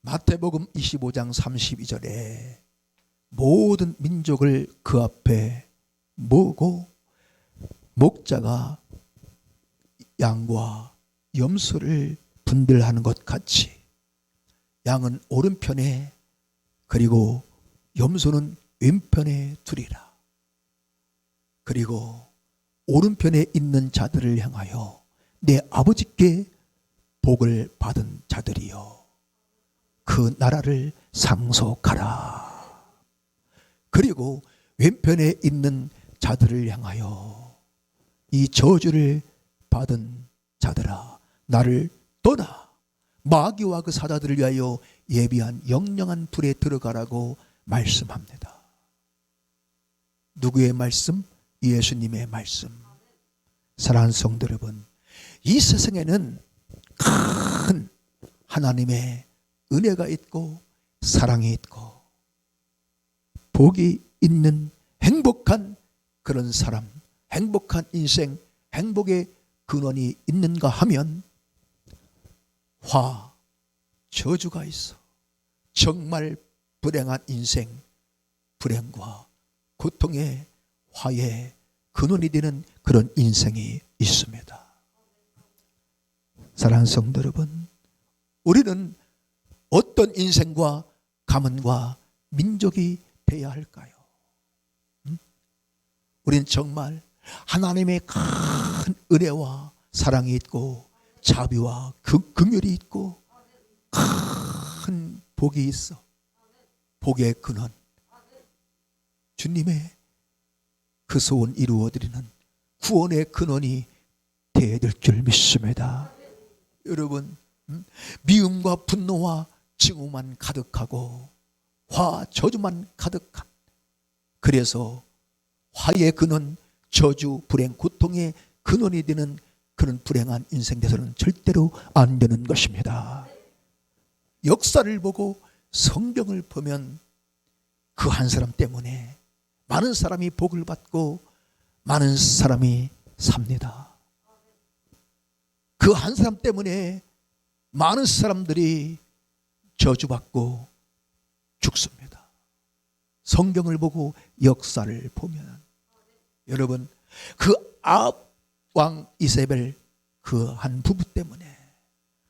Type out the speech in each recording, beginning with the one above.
마태복음 25장 32절에 모든 민족을 그 앞에 모으고 목자가 양과 염소를 분별하는 것 같이 양은 오른편에 그리고 염소는 왼편에 두리라. 그리고 오른편에 있는 자들을 향하여 내 아버지께 복을 받은 자들이여 그 나라를 상속하라. 그리고 왼편에 있는 자들을 향하여 이 저주를 받은 자들아 나를 떠나 마귀와 그 사자들을 위하여 예비한 영영한 불에 들어가라고 말씀합니다. 누구의 말씀? 예수님의 말씀. 사랑하는 성도 여러분, 이 세상에는 큰 하나님의 은혜가 있고 사랑이 있고 복이 있는 행복한 그런 사람, 행복한 인생, 행복의 근원이 있는가 하면 화, 저주가 있어. 정말 불행한 인생, 불행과 고통의 화의 근원이 되는 그런 인생이 있습니다. 사랑하는 성도 여러분, 우리는 어떤 인생과 가문과 민족이 되어야 할까요? 우리는 정말 하나님의 큰 은혜와 사랑이 있고 자비와 긍휼이 있고 큰 복이 있어. 복의 근원, 주님의 그 소원 이루어드리는 구원의 근원이 되어야 될 줄 믿습니다. 여러분, 미움과 분노와 증오만 가득하고 화, 저주만 가득한, 그래서 화의 근원, 저주, 불행, 고통의 근원이 되는 그런 불행한 인생 되서는 절대로 안 되는 것입니다. 역사를 보고 성경을 보면 그 한 사람 때문에 많은 사람이 복을 받고 많은 사람이 삽니다. 그 한 사람 때문에 많은 사람들이 저주받고 죽습니다. 성경을 보고 역사를 보면 여러분, 그 아합 왕 이세벨 그 한 부부 때문에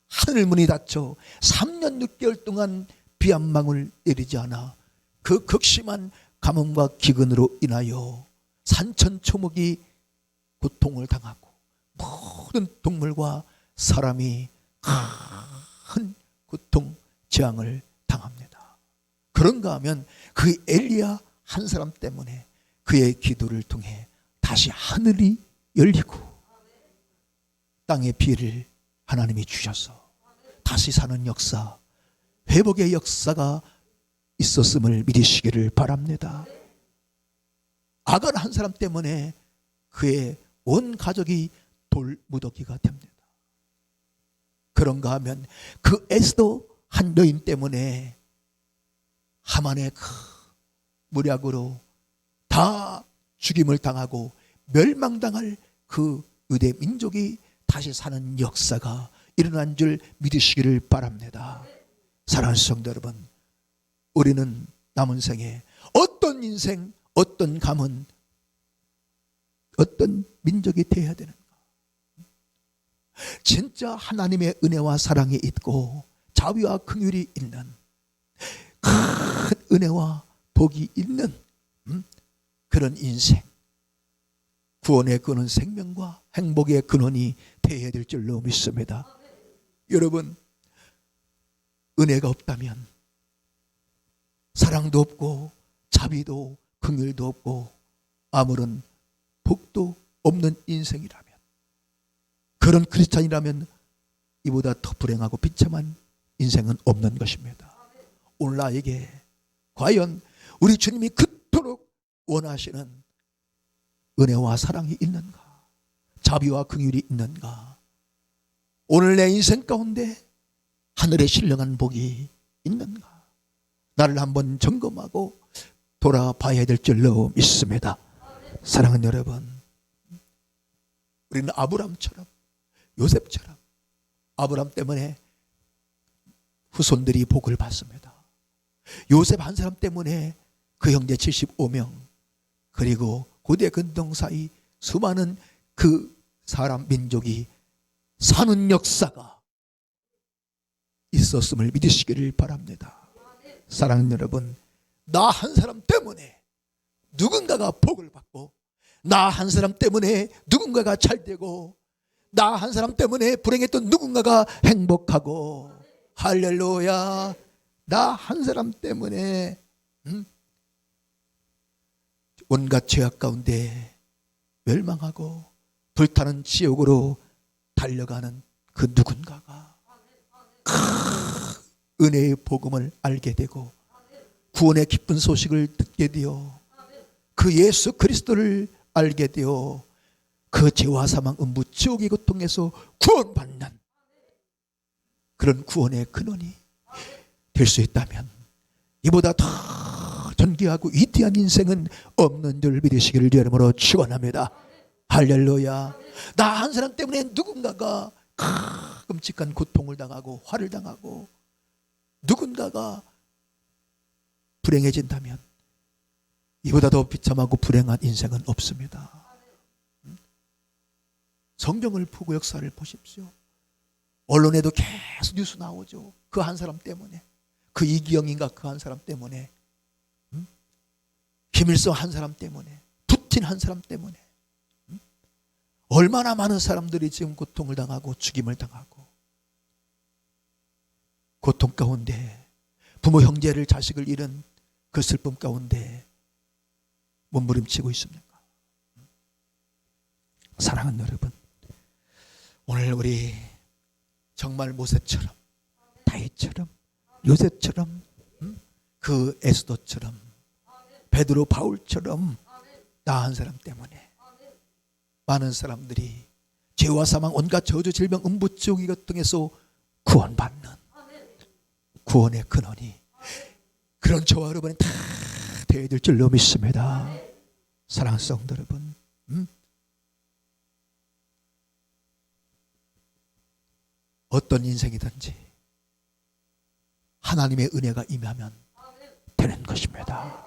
하늘문이 닫혀 3년 6개월 동안 비 한 방울 내리지 않아 그 극심한 가뭄과 기근으로 인하여 산천초목이 고통을 당하고 모든 동물과 사람이 큰 고통, 재앙을 당합니다. 그런가 하면 그 엘리야 한 사람 때문에 그의 기도를 통해 다시 하늘이 열리고 땅의 비를 하나님이 주셔서 다시 사는 역사, 회복의 역사가 있었음을 믿으시기를 바랍니다. 아간 한 사람 때문에 그의 온 가족이 돌무더기가 됩니다. 그런가 하면 그 에스더 한 여인 때문에 하만의 그 무략으로 다 죽임을 당하고 멸망당할 그 유대 민족이 다시 사는 역사가 일어난 줄 믿으시기를 바랍니다. 사랑하는 성도 여러분, 우리는 남은 생에 어떤 인생, 어떤 가문, 어떤 민족이 되어야 되는가? 진짜 하나님의 은혜와 사랑이 있고 자비와 긍휼이 있는 큰 은혜와 복이 있는 그런 인생, 구원의 근원, 생명과 행복의 근원이 되어야 될 줄로 믿습니다. 여러분, 은혜가 없다면 사랑도 없고 자비도 긍휼도 없고 아무런 복도 없는 인생이라면, 그런 크리스찬이라면 이보다 더 불행하고 비참한 인생은 없는 것입니다. 오늘 나에게 과연 우리 주님이 그토록 원하시는 은혜와 사랑이 있는가? 자비와 긍휼이 있는가? 오늘 내 인생 가운데 하늘의 신령한 복이 있는가? 나를 한번 점검하고 돌아봐야 될 줄로 믿습니다. 사랑하는 여러분, 우리는 아브람처럼, 요셉처럼 아브람 때문에 후손들이 복을 받습니다. 요셉 한 사람 때문에 그 형제 75명, 그리고 고대 근동사이 수많은 그 사람 민족이 사는 역사가 있었음을 믿으시기를 바랍니다. 사랑하는 여러분, 나 한 사람 때문에 누군가가 복을 받고, 나 한 사람 때문에 누군가가 잘되고, 나 한 사람 때문에 불행했던 누군가가 행복하고, 할렐루야. 나 한 사람 때문에 온갖 죄악 가운데 멸망하고 불타는 지옥으로 달려가는 그 누군가가 은혜의 복음을 알게 되고 구원의 기쁜 소식을 듣게 되어 그 예수 그리스도를 알게 되어 그 죄와 사망 음부 지옥의 고통에서 구원받는 그런 구원의 근원이 될 수 있다면 이보다 더 존귀하고 위대한 인생은 없는 줄 믿으시기를 여러모로 축원합니다. 할렐루야. 나 한 사람 때문에 누군가가 끔찍한 고통을 당하고 화를 당하고 누군가가 불행해진다면 이보다 더 비참하고 불행한 인생은 없습니다. 성경을 보고 역사를 보십시오. 언론에도 계속 뉴스 나오죠. 그 한 사람 때문에, 그 이기영인가 그 한 사람 때문에, 김일성 한 사람 때문에, 푸틴 한 사람 때문에 얼마나 많은 사람들이 지금 고통을 당하고 죽임을 당하고 고통 가운데 부모 형제를 자식을 잃은 그 슬픔 가운데 몸부림치고 있습니까? 사랑하는 여러분, 오늘 우리 정말 모세처럼 다윗처럼 요셉처럼 그 에스더처럼 베드로 바울처럼 나 한 사람 때문에 많은 사람들이 죄와 사망 온갖 저주 질병 음부 지옥 고통에서 구원받는 구원의 근원이 그런 저와 여러분이 다 되어야 될 줄로 믿습니다. 사랑하는 성도 여러분, 어떤 인생이든지 하나님의 은혜가 임하면 되는 것입니다.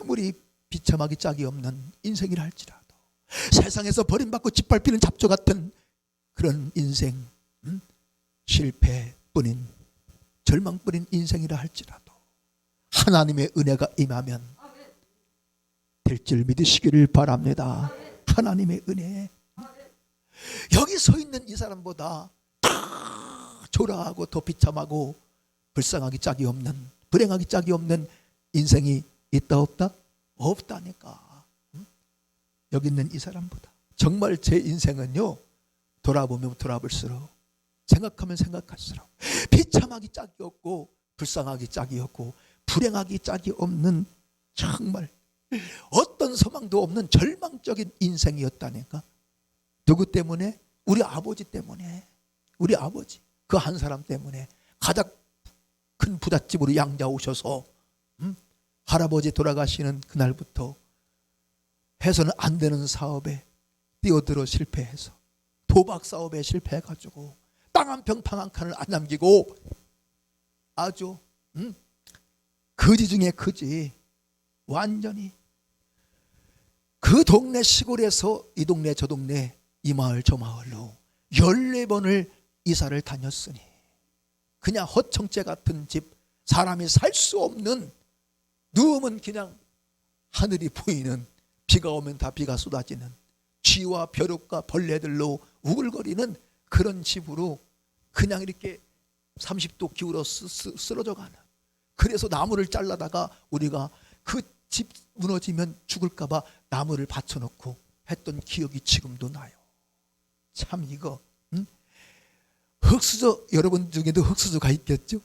아무리 비참하기 짝이 없는 인생이라 할지라도 세상에서 버림받고 짓밟히는 잡초 같은 그런 인생, 실패뿐인 절망뿐인 인생이라 할지라도 하나님의 은혜가 임하면 될 줄 믿으시기를 바랍니다. 하나님의 은혜. 여기 서 있는 이 사람보다 더 초라하고 더 비참하고 불쌍하기 짝이 없는, 불행하기 짝이 없는 인생이 있다 없다? 없다니까. 여기 있는 이 사람보다 정말 제 인생은요, 돌아보면 돌아볼수록, 생각하면 생각할수록 비참하기 짝이 없고 불쌍하기 짝이 없고 불행하기 짝이 없는 정말 어떤 소망도 없는 절망적인 인생이었다니까. 누구 때문에? 우리 아버지 때문에. 우리 아버지 그 한 사람 때문에 가장 큰 부잣집으로 양자 오셔서 할아버지 돌아가시는 그날부터 해서는 안 되는 사업에 뛰어들어 실패해서 도박 사업에 실패해가지고 땅 한 평 방 한 칸을 안 남기고 아주 거지 중에 거지, 완전히 그 동네 시골에서 이 동네 저 동네 이 마을 저 마을로 14번을 이사를 다녔으니 그냥 허청재 같은 집, 사람이 살 수 없는, 누우면 그냥 하늘이 보이는, 비가 오면 다 비가 쏟아지는 쥐와 벼룩과 벌레들로 우글거리는 그런 집으로 그냥 이렇게 30도 기울어 쓰러져 가는, 그래서 나무를 잘라다가 우리가 그 집 무너지면 죽을까 봐 나무를 받쳐놓고 했던 기억이 지금도 나요. 참 이거 흙수저, 여러분 중에도 흙수저가 있겠죠?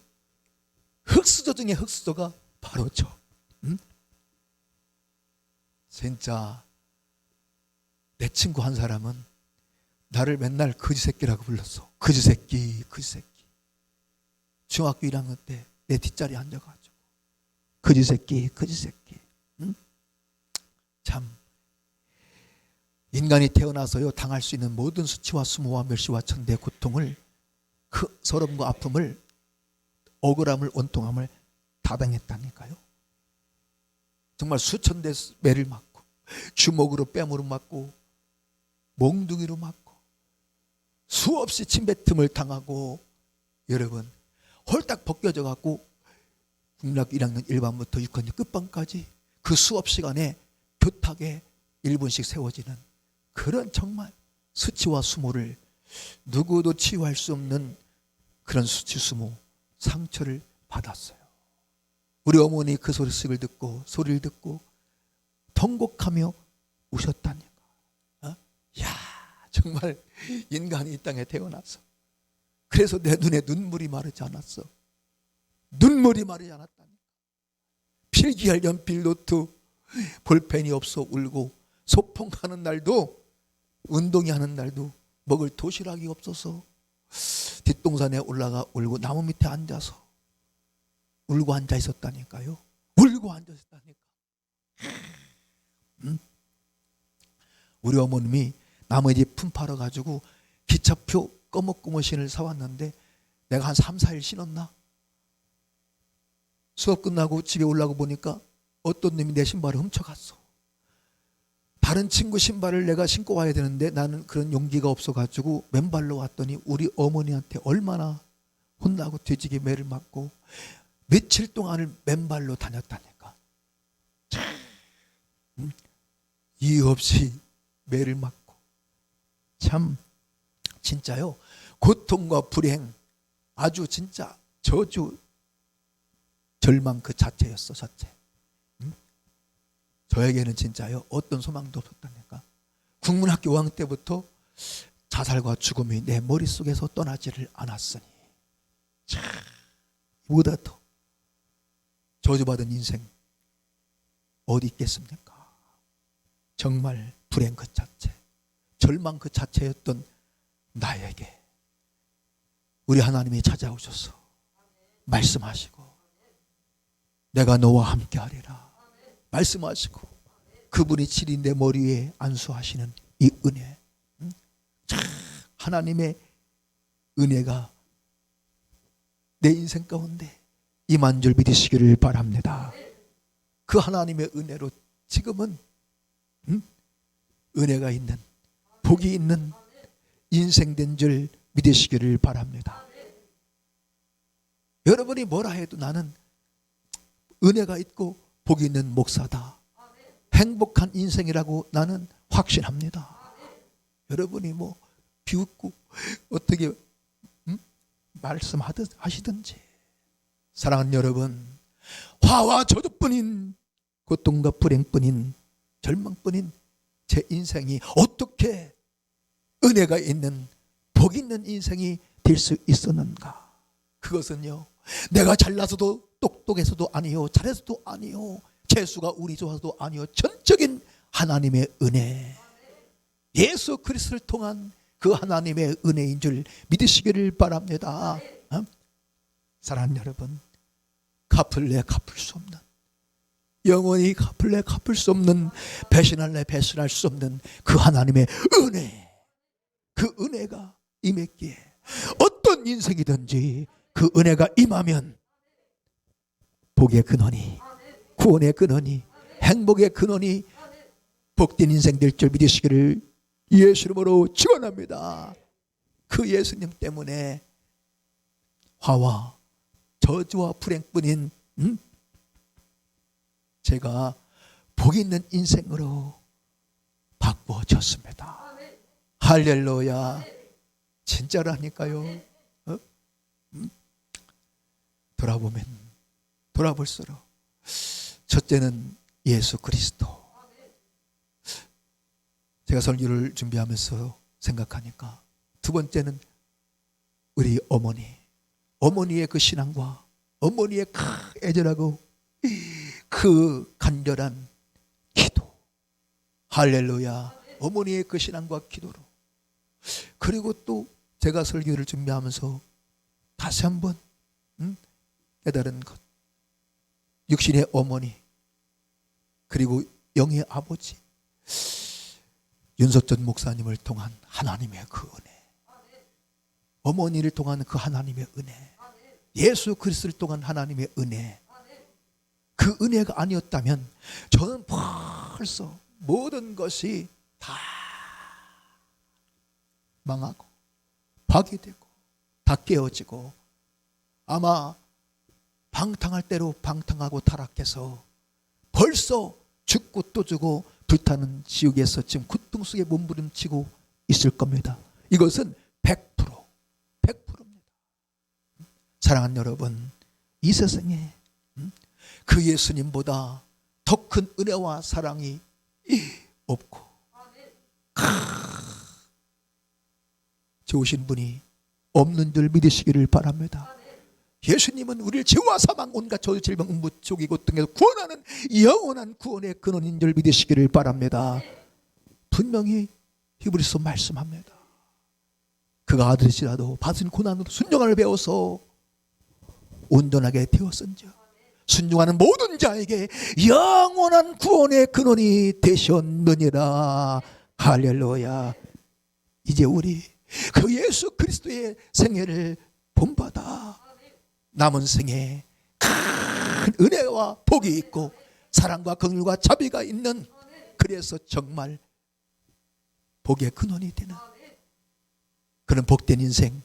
흙수저 중에 흙수저가 바로 저. 진짜 내 친구 한 사람은 나를 맨날 거지 새끼라고 불렀어. 거지 새끼, 거지 새끼. 중학교 1학년 때 내 뒷자리에 앉아가지고 거지 새끼, 거지 새끼. 참 인간이 태어나서요 당할 수 있는 모든 수치와 수모와 멸시와 천대의 고통을 그 서름과 아픔을, 억울함을, 원통함을 다 당했다니까요. 정말 수천 대 매를 맞고, 주먹으로 뺨으로 맞고, 몽둥이로 맞고, 수없이 침뱉음을 당하고, 여러분 홀딱 벗겨져 갖고 국민학교 1학년 1반부터 6학년 끝반까지 그 수업 시간에 교탁에 1분씩 세워지는 그런 정말 수치와 수모를 누구도 치유할 수 없는 그런 수치, 수모, 상처를 받았어요. 우리 어머니 그 소리를 듣고 통곡하며 우셨다니까. 야, 정말 인간이 이 땅에 태어나서, 그래서 내 눈에 눈물이 마르지 않았어. 눈물이 마르지 않았다니까. 필기할 연필, 노트, 볼펜이 없어 울고, 소풍하는 날도, 운동이 하는 날도 먹을 도시락이 없어서 뒷동산에 올라가 울고 나무 밑에 앉아서 울고 앉아 있었다니까요. 울고 앉아 있었다니까. 우리 어머님이 나머지 품 팔아가지고 기차표 꺼먹고머신을 사왔는데 내가 한 3, 4일 신었나? 수업 끝나고 집에 올라고 보니까 어떤 놈이 내 신발을 훔쳐갔어. 다른 친구 신발을 내가 신고 와야 되는데 나는 그런 용기가 없어가지고 맨발로 왔더니 우리 어머니한테 얼마나 혼나고 뒤지게 매를 맞고 며칠 동안을 맨발로 다녔다니까. 이유 없이 매를 맞고. 참 진짜요, 고통과 불행, 아주 진짜 저주, 절망 그 자체였어, 자체. 저에게는 진짜요, 어떤 소망도 없었다니까. 국문학교 5학년 때부터 자살과 죽음이 내 머릿속에서 떠나지를 않았으니 참, 보다 더 저주받은 인생 어디 있겠습니까? 정말 불행 그 자체, 절망 그 자체였던 나에게 우리 하나님이 찾아오셔서 말씀하시고 내가 너와 함께 하리라 말씀하시고, 그분이 칠이 내 머리 위에 안수하시는 이 은혜, 하나님의 은혜가 내 인생 가운데 임한 줄 믿으시기를 바랍니다. 그 하나님의 은혜로 지금은 은혜가 있는, 복이 있는 인생 된 줄 믿으시기를 바랍니다. 여러분이 뭐라 해도 나는 은혜가 있고 복이 있는 목사다, 행복한 인생이라고 나는 확신합니다. 여러분이 뭐 비웃고 어떻게 말씀하시든지, 사랑하는 여러분, 화와 저주뿐인, 고통과 불행뿐인, 절망뿐인 제 인생이 어떻게 은혜가 있는, 복 있는 인생이 될 수 있었는가? 그것은요, 내가 잘나서도 똑똑해서도 아니요, 잘해서도 아니요, 재수가 운이 좋아서도 아니요, 전적인 하나님의 은혜, 예수 그리스도를 통한 그 하나님의 은혜인 줄 믿으시기를 바랍니다. 사랑하는 여러분, 갚을래 갚을 수 없는, 영원히 갚을래 갚을 수 없는, 배신할래 배신할 수 없는 그 하나님의 은혜, 그 은혜가 임했기에 어떤 인생이든지 그 은혜가 임하면 복의 근원이, 구원의 근원이, 행복의 근원이 복된 인생 될 줄 믿으시기를 예수 이름으로 축원합니다. 그 예수님 때문에 화와 저주와 불행뿐인 제가 복 있는 인생으로 바꿔졌습니다. 할렐루야. 진짜라니까요. 돌아볼수록 첫째는 예수 그리스도. 제가 설교를 준비하면서 생각하니까 두 번째는 우리 어머니의 그 신앙과 어머니의 그 애절하고 그 간절한 기도. 할렐루야. 어머니의 그 신앙과 기도로, 그리고 또 제가 설교를 준비하면서 다시 한번 깨달은 것, 육신의 어머니 그리고 영의 아버지 윤석전 목사님을 통한 하나님의 그 은혜, 어머니를 통한 그 하나님의 은혜, 예수 그리스도를 통한 하나님의 은혜, 그 은혜가 아니었다면 저는 벌써 모든 것이 다 망하고 파괴되고 다 깨어지고 아마 방탕할 대로 방탕하고 타락해서 벌써 죽고 또 죽고 불타는 지옥에서 지금 고통 속에 몸부림치고 있을 겁니다. 이것은 100%입니다. 사랑하는 여러분, 이 세상에 그 예수님보다 더 큰 은혜와 사랑이 없고 좋으신 분이 없는 줄 믿으시기를 바랍니다. 예수님은 우리를 죄와 사망 온갖 저주 질병 음부 조기 고통에서 구원하는 영원한 구원의 근원인 줄 믿으시기를 바랍니다. 분명히 히브리서 말씀합니다. 그가 아들이시라도 받은 고난으로 순종을 배워서 온전하게 되었은즉 순종하는 모든 자에게 영원한 구원의 근원이 되셨느니라. 할렐루야. 이제 우리 그 예수 그리스도의 생애를 본받아 남은 생에 큰 은혜와 복이 있고 사랑과 긍휼과 자비가 있는, 그래서 정말 복의 근원이 되는 그런 복된 인생,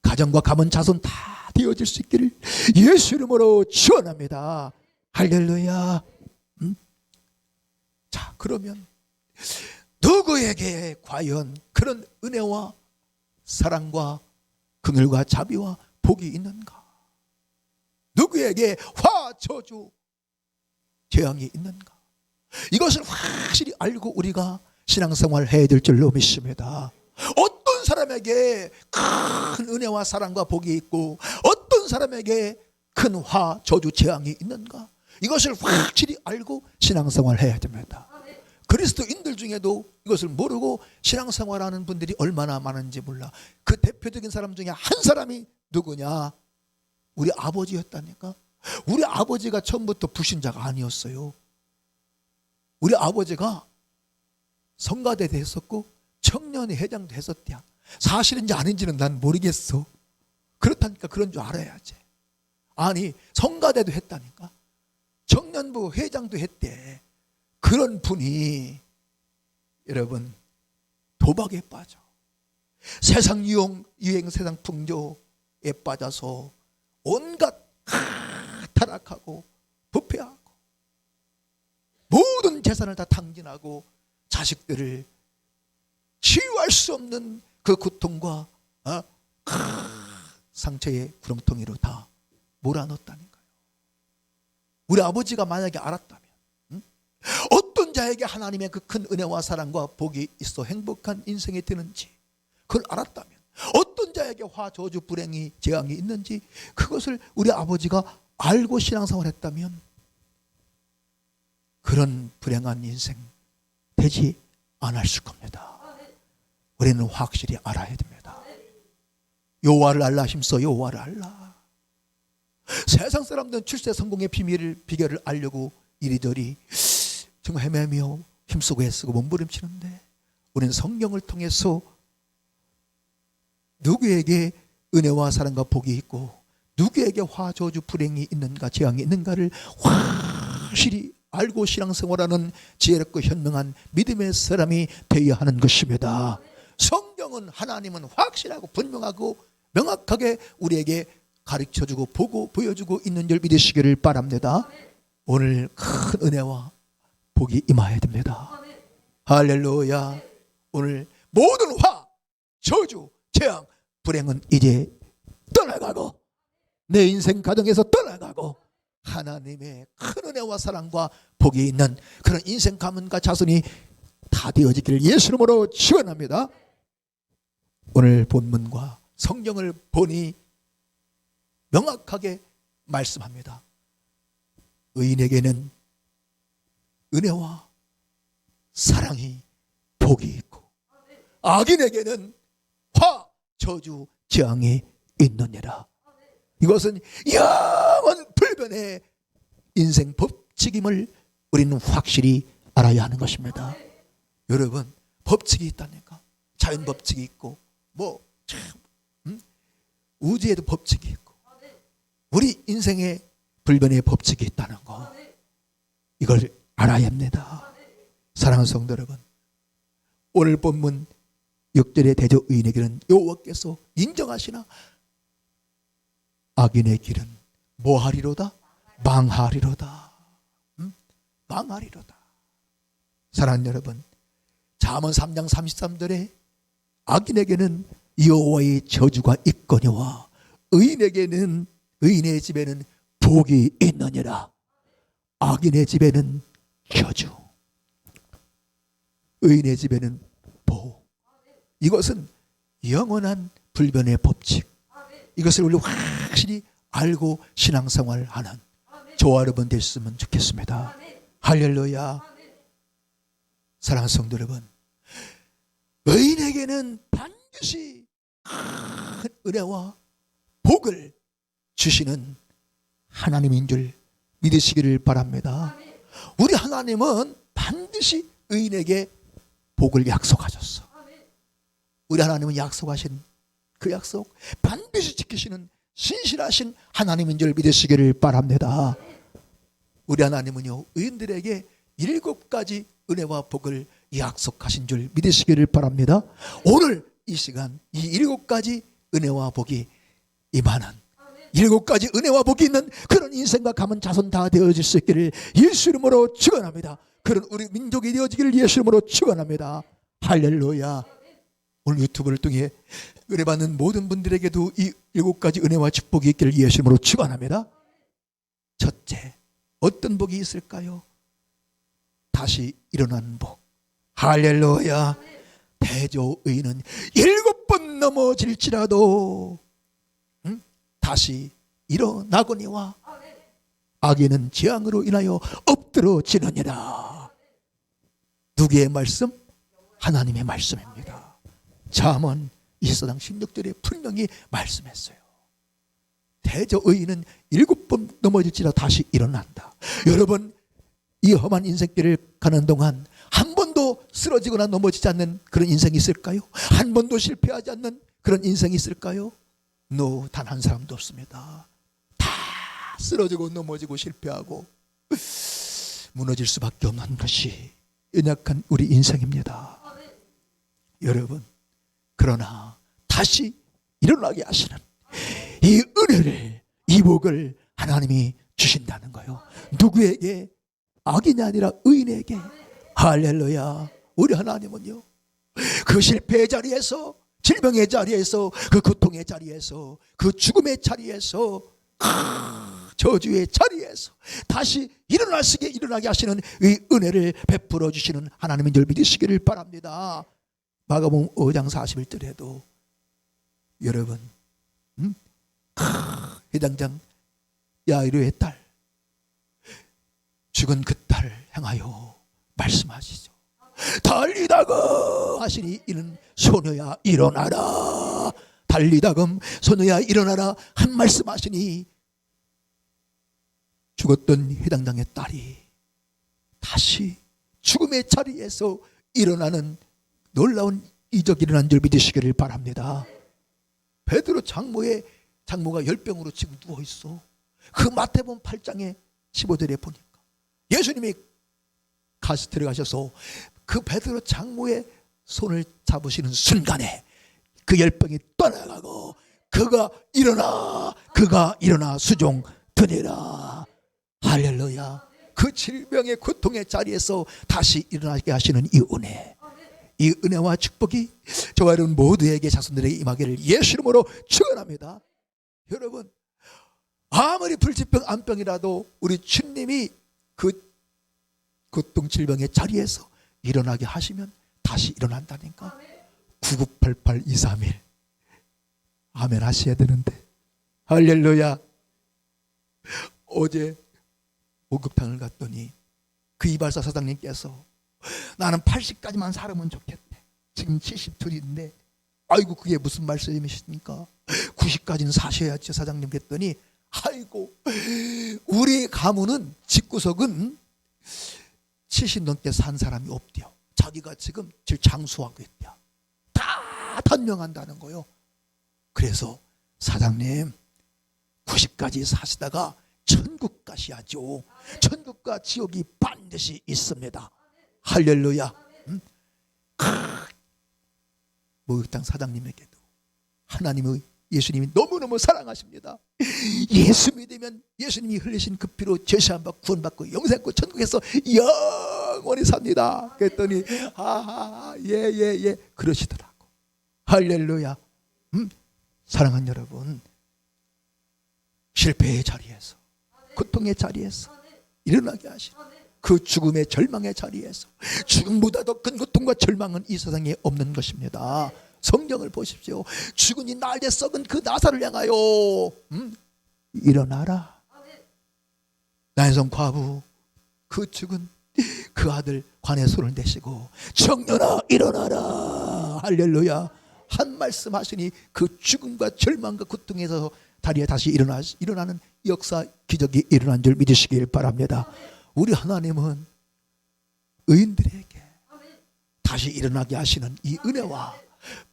가정과 가문 자손 다 되어질 수 있기를 예수 이름으로 축원합니다. 할렐루야. 자, 그러면 누구에게 과연 그런 은혜와 사랑과 긍휼과 자비와 복이 있는가? 누구에게 화, 저주, 재앙이 있는가? 이것을 확실히 알고 우리가 신앙생활을 해야 될 줄로 믿습니다. 어떤 사람에게 큰 은혜와 사랑과 복이 있고 어떤 사람에게 큰 화, 저주, 재앙이 있는가? 이것을 확실히 알고 신앙생활을 해야 됩니다. 그리스도인들 중에도 이것을 모르고 신앙생활하는 분들이 얼마나 많은지 몰라. 그 대표적인 사람 중에 한 사람이 누구냐? 우리 아버지였다니까. 우리 아버지가 처음부터 불신자가 아니었어요. 우리 아버지가 성가대도 했었고 청년회 회장도 했었대야. 사실인지 아닌지는 난 모르겠어. 그렇다니까 그런 줄 알아야지. 아니, 성가대도 했다니까. 청년부 회장도 했대. 그런 분이 여러분 도박에 빠져 세상 유행 세상 풍조에 빠져서 온갖 타락하고 부패하고 모든 재산을 다 탕진하고 자식들을 치유할 수 없는 그 고통과 상처의 구렁텅이로 다 몰아넣었다니까요. 우리 아버지가 만약에 알았다면 어떤 자에게 하나님의 그 큰 은혜와 사랑과 복이 있어 행복한 인생이 되는지 그걸 알았다면, 어떤 자에게 화, 저주, 불행이, 재앙이 있는지 그것을 우리 아버지가 알고 신앙생활을 했다면 그런 불행한 인생 되지 않았을 겁니다. 우리는 확실히 알아야 됩니다. 여호와를 알라 힘써 여호와를 알라. 세상 사람들은 출세 성공의 비결을 알려고 이리저리 정말 헤매며 힘쓰고 애쓰고 몸부림치는데 우리는 성경을 통해서 누구에게 은혜와 사랑과 복이 있고 누구에게 화, 저주, 불행이 있는가, 재앙이 있는가를 확실히 알고 신앙생활하는 지혜롭고 현명한 믿음의 사람이 되어야 하는 것입니다. 성경은, 하나님은 확실하고 분명하고 명확하게 우리에게 가르쳐주고 보고 보여주고 있는 줄 믿으시기를 바랍니다. 오늘 큰 은혜와 복이 임하여야 됩니다. 할렐루야. 오늘 모든 화, 저주, 재앙, 불행은 이제 떠나가고 내 인생 가정에서 떠나가고 하나님의 큰 은혜와 사랑과 복이 있는 그런 인생 가문과 자손이 다 되어지기를 예수 이름으로 축원합니다. 오늘 본문과 성경을 보니 명확하게 말씀합니다. 의인에게는 은혜와 사랑이 복이 있고 악인에게는 화, 저주, 재앙이 있느니라. 이것은 영원 불변의 인생 법칙임을 우리는 확실히 알아야 하는 것입니다. 여러분, 법칙이 있다니까. 자연 법칙이 있고 우주에도 법칙이 있고 우리 인생에 불변의 법칙이 있다는 거, 이걸 알아야 합니다. 사랑하는 성도 여러분, 오늘 본문 6절의 대저 의인에게는 여호와께서 인정하시나 악인의 길은 뭐하리로다? 망하리로다. 망하리로다. 사랑하는 여러분, 잠언 3장 33절에 악인에게는 여호와의 저주가 있거니와 의인에게는, 의인의 집에는 복이 있느니라. 악인의 집에는 저주, 의인의 집에는 복. 이것은 영원한 불변의 법칙. 이것을 우리 확실히 알고 신앙생활하는 저와 여러분 됐으면 좋겠습니다. 할렐루야. 사랑하는 성도 여러분, 의인에게는 반드시 큰 은혜와 복을 주시는 하나님인 줄 믿으시기를 바랍니다. 우리 하나님은 반드시 의인에게 복을 약속하셨어. 우리 하나님은 약속하신 그 약속 반드시 지키시는 신실하신 하나님인 줄 믿으시기를 바랍니다. 우리 하나님은요, 의인들에게 7가지 은혜와 복을 약속하신 줄 믿으시기를 바랍니다. 오늘 이 시간 이 7가지 은혜와 복이 임하는, 7가지 은혜와 복이 있는 그런 인생과 가문 자손 다 되어질 수 있기를 예수 이름으로 축원합니다. 그런 우리 민족이 되어지기를 예수 이름으로 축원합니다. 할렐루야. 오늘 유튜브를 통해 은혜 받는 모든 분들에게도 이 7가지 은혜와 축복이 있기를 예수 이름으로 축원합니다. 첫째, 어떤 복이 있을까요? 다시 일어나는 복. 할렐루야. 대저 의인은 7번 넘어질지라도 다시 일어나거니와 악인은 재앙으로 인하여 엎드러지느니라. 누구의 말씀? 하나님의 말씀입니다. 잠언 24장 16절에 분명히 말씀했어요. 대저 의인은 7번 넘어질지라도 다시 일어난다. 여러분, 이 험한 인생길을 가는 동안 한 번도 쓰러지거나 넘어지지 않는 그런 인생이 있을까요? 한 번도 실패하지 않는 그런 인생이 있을까요? No, 단 한 사람도 없습니다. 다 쓰러지고 넘어지고 실패하고 무너질 수밖에 없는 것이 연약한 우리 인생입니다. 여러분, 그러나 다시 일어나게 하시는 이 은혜를, 이 복을 하나님이 주신다는 거예요. 누구에게? 악인이 아니라 의인에게. 할렐루야. 우리 하나님은요, 그 실패의 자리에서, 질병의 자리에서, 그 고통의 자리에서, 그 죽음의 자리에서, 저주의 자리에서 다시 일어나게 하시는 이 은혜를 베풀어 주시는 하나님인 줄 믿으시기를 바랍니다. 마가복음 5장 41절에도 여러분, 회당장 야이로의 딸, 죽은 그 딸을 향하여 말씀하시죠. 달리다가 하시니 이는 소녀야 일어나라. 달리다금 소녀야 일어나라 한 말씀하시니 죽었던 회당장의 딸이 다시 죽음의 자리에서 일어나는 놀라운 이적이 일어난 줄 믿으시기를 바랍니다. 베드로 장모가 열병으로 지금 누워있어. 그 마태복음 8장에 15절에 보니까 예수님이 들어가셔서 그 베드로 장모의 손을 잡으시는 순간에 그 열병이 떠나가고 그가 일어나 수종 드니라. 할렐루야. 그 질병의 고통의 자리에서 다시 일어나게 하시는 이 은혜, 이 은혜와 축복이 저와 여러분 모두에게, 자손들에게 임하기를 예수 이름으로 축원합니다. 여러분, 아무리 불치병 암병이라도 우리 주님이 그 고통 질병의 자리에서 일어나게 하시면 다시 일어난다니까. 9988-231 아멘 하셔야 되는데. 할렐루야. 어제 목욕탕을 갔더니 그 이발사 사장님께서 나는 80까지만 살으면 좋겠대. 지금 72인데 아이고 그게 무슨 말씀이십니까? 90까지는 사셔야죠 사장님. 그랬더니 아이고 우리 가문은 집구석은 70 넘게 산 사람이 없대요. 자기가 지금 제일 장수하고 있대요. 다 단명한다는 거요. 그래서 사장님 90까지 사시다가 천국 가셔야죠. 천국과 지옥이 반드시 있습니다. 할렐루야. 목욕탕 사장님에게도 하나님의 예수님이 너무너무 사랑하십니다. 예수 믿으면 예수님이 흘리신 그 피로 죄사함받고 구원받고 영생받고 천국에서 영원히 삽니다. 그랬더니 예 그러시더라고. 할렐루야. 사랑하는 여러분, 실패의 자리에서 고통의 자리에서 일어나게 하신 그 죽음의 절망의 자리에서 죽음보다 더 큰 고통과 절망은 이 세상에 없는 것입니다. 성경을 보십시오. 죽은 이 날개 썩은 그 나사를 향하여 일어나라. 나인성 과부 그 죽은 그 아들 관에 손을 대시고 청년아 일어나라. 할렐루야. 한 말씀 하시니 그 죽음과 절망과 고통에서 다리에 다시 일어나는 역사 기적이 일어난 줄 믿으시길 바랍니다. 우리 하나님은 의인들에게 다시 일어나게 하시는 이 은혜와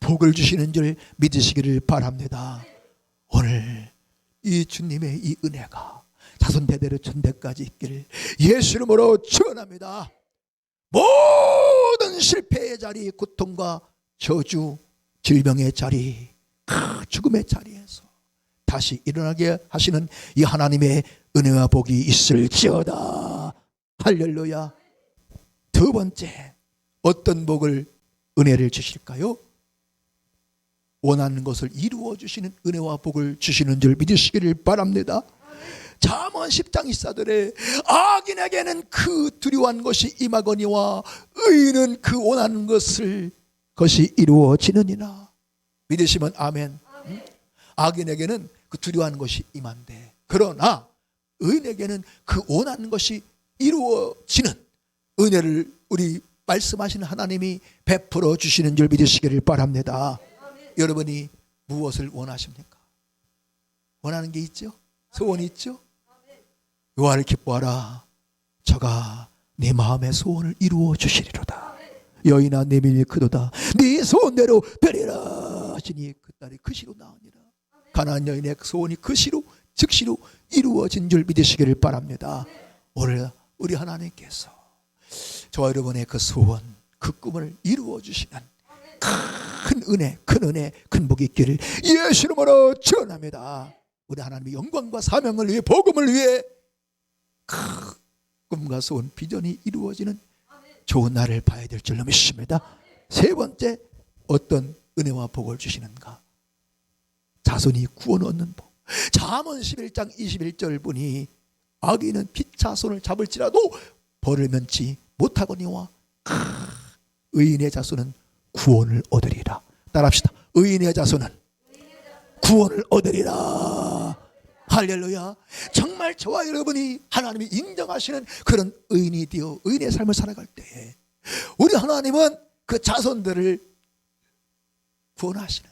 복을 주시는 줄 믿으시기를 바랍니다. 오늘 이 주님의 이 은혜가 자손 대대로 천대까지 있기를 예수 이름으로 축원합니다. 모든 실패의 자리, 고통과 저주, 질병의 자리, 죽음의 자리에서 다시 일어나게 하시는 이 하나님의 은혜와 복이 있을지어다. 할렐루야. 두 번째, 어떤 복을 은혜를 주실까요? 원하는 것을 이루어 주시는 은혜와 복을 주시는 줄 믿으시기를 바랍니다. 잠언 10장 24절에 악인에게는 그 두려워한 것이 임하거니와 의인은 그 원하는 것이 이루어지느니라. 믿으시면 아멘. 악인에게는 그 두려워하는 것이 임한데, 그러나 의인에게는 그 원하는 것이 이루어지는 은혜를 우리 말씀하시는 하나님이 베풀어 주시는 줄 믿으시기를 바랍니다. 여러분이 무엇을 원하십니까? 원하는 게 있죠? 소원이 있죠? 여호와를 기뻐하라. 저가 네 마음의 소원을 이루어 주시리로다. 여인아 내 믿음이 크도다. 네 소원대로 되리라 하시니 그 딸이 그 시로 나으니라. 가나안 여인의 소원이 그 시로 즉시로 이루어진 줄 믿으시기를 바랍니다. 오늘 우리 하나님께서 저와 여러분의 그 소원, 그 꿈을 이루어 주시는 큰 은혜, 큰 복이 있기를 예수 이름으로 축원합니다. 우리 하나님의 영광과 사명을 위해, 복음을 위해 꿈과 소원, 비전이 이루어지는 좋은 날을 봐야 될 줄로 믿습니다. 세 번째, 어떤 은혜와 복을 주시는가? 자손이 구원 얻는 복. 잠언 11장 21절 보니 악인은 피차 손을 잡을지라도 벌을 면치 못하거니와 의인의 자손은 구원을 얻으리라. 따라합시다. 의인의 자손은 구원을 얻으리라. 할렐루야. 정말 저와 여러분이 하나님이 인정하시는 그런 의인이 되어 의인의 삶을 살아갈 때에 우리 하나님은 그 자손들을 구원하시는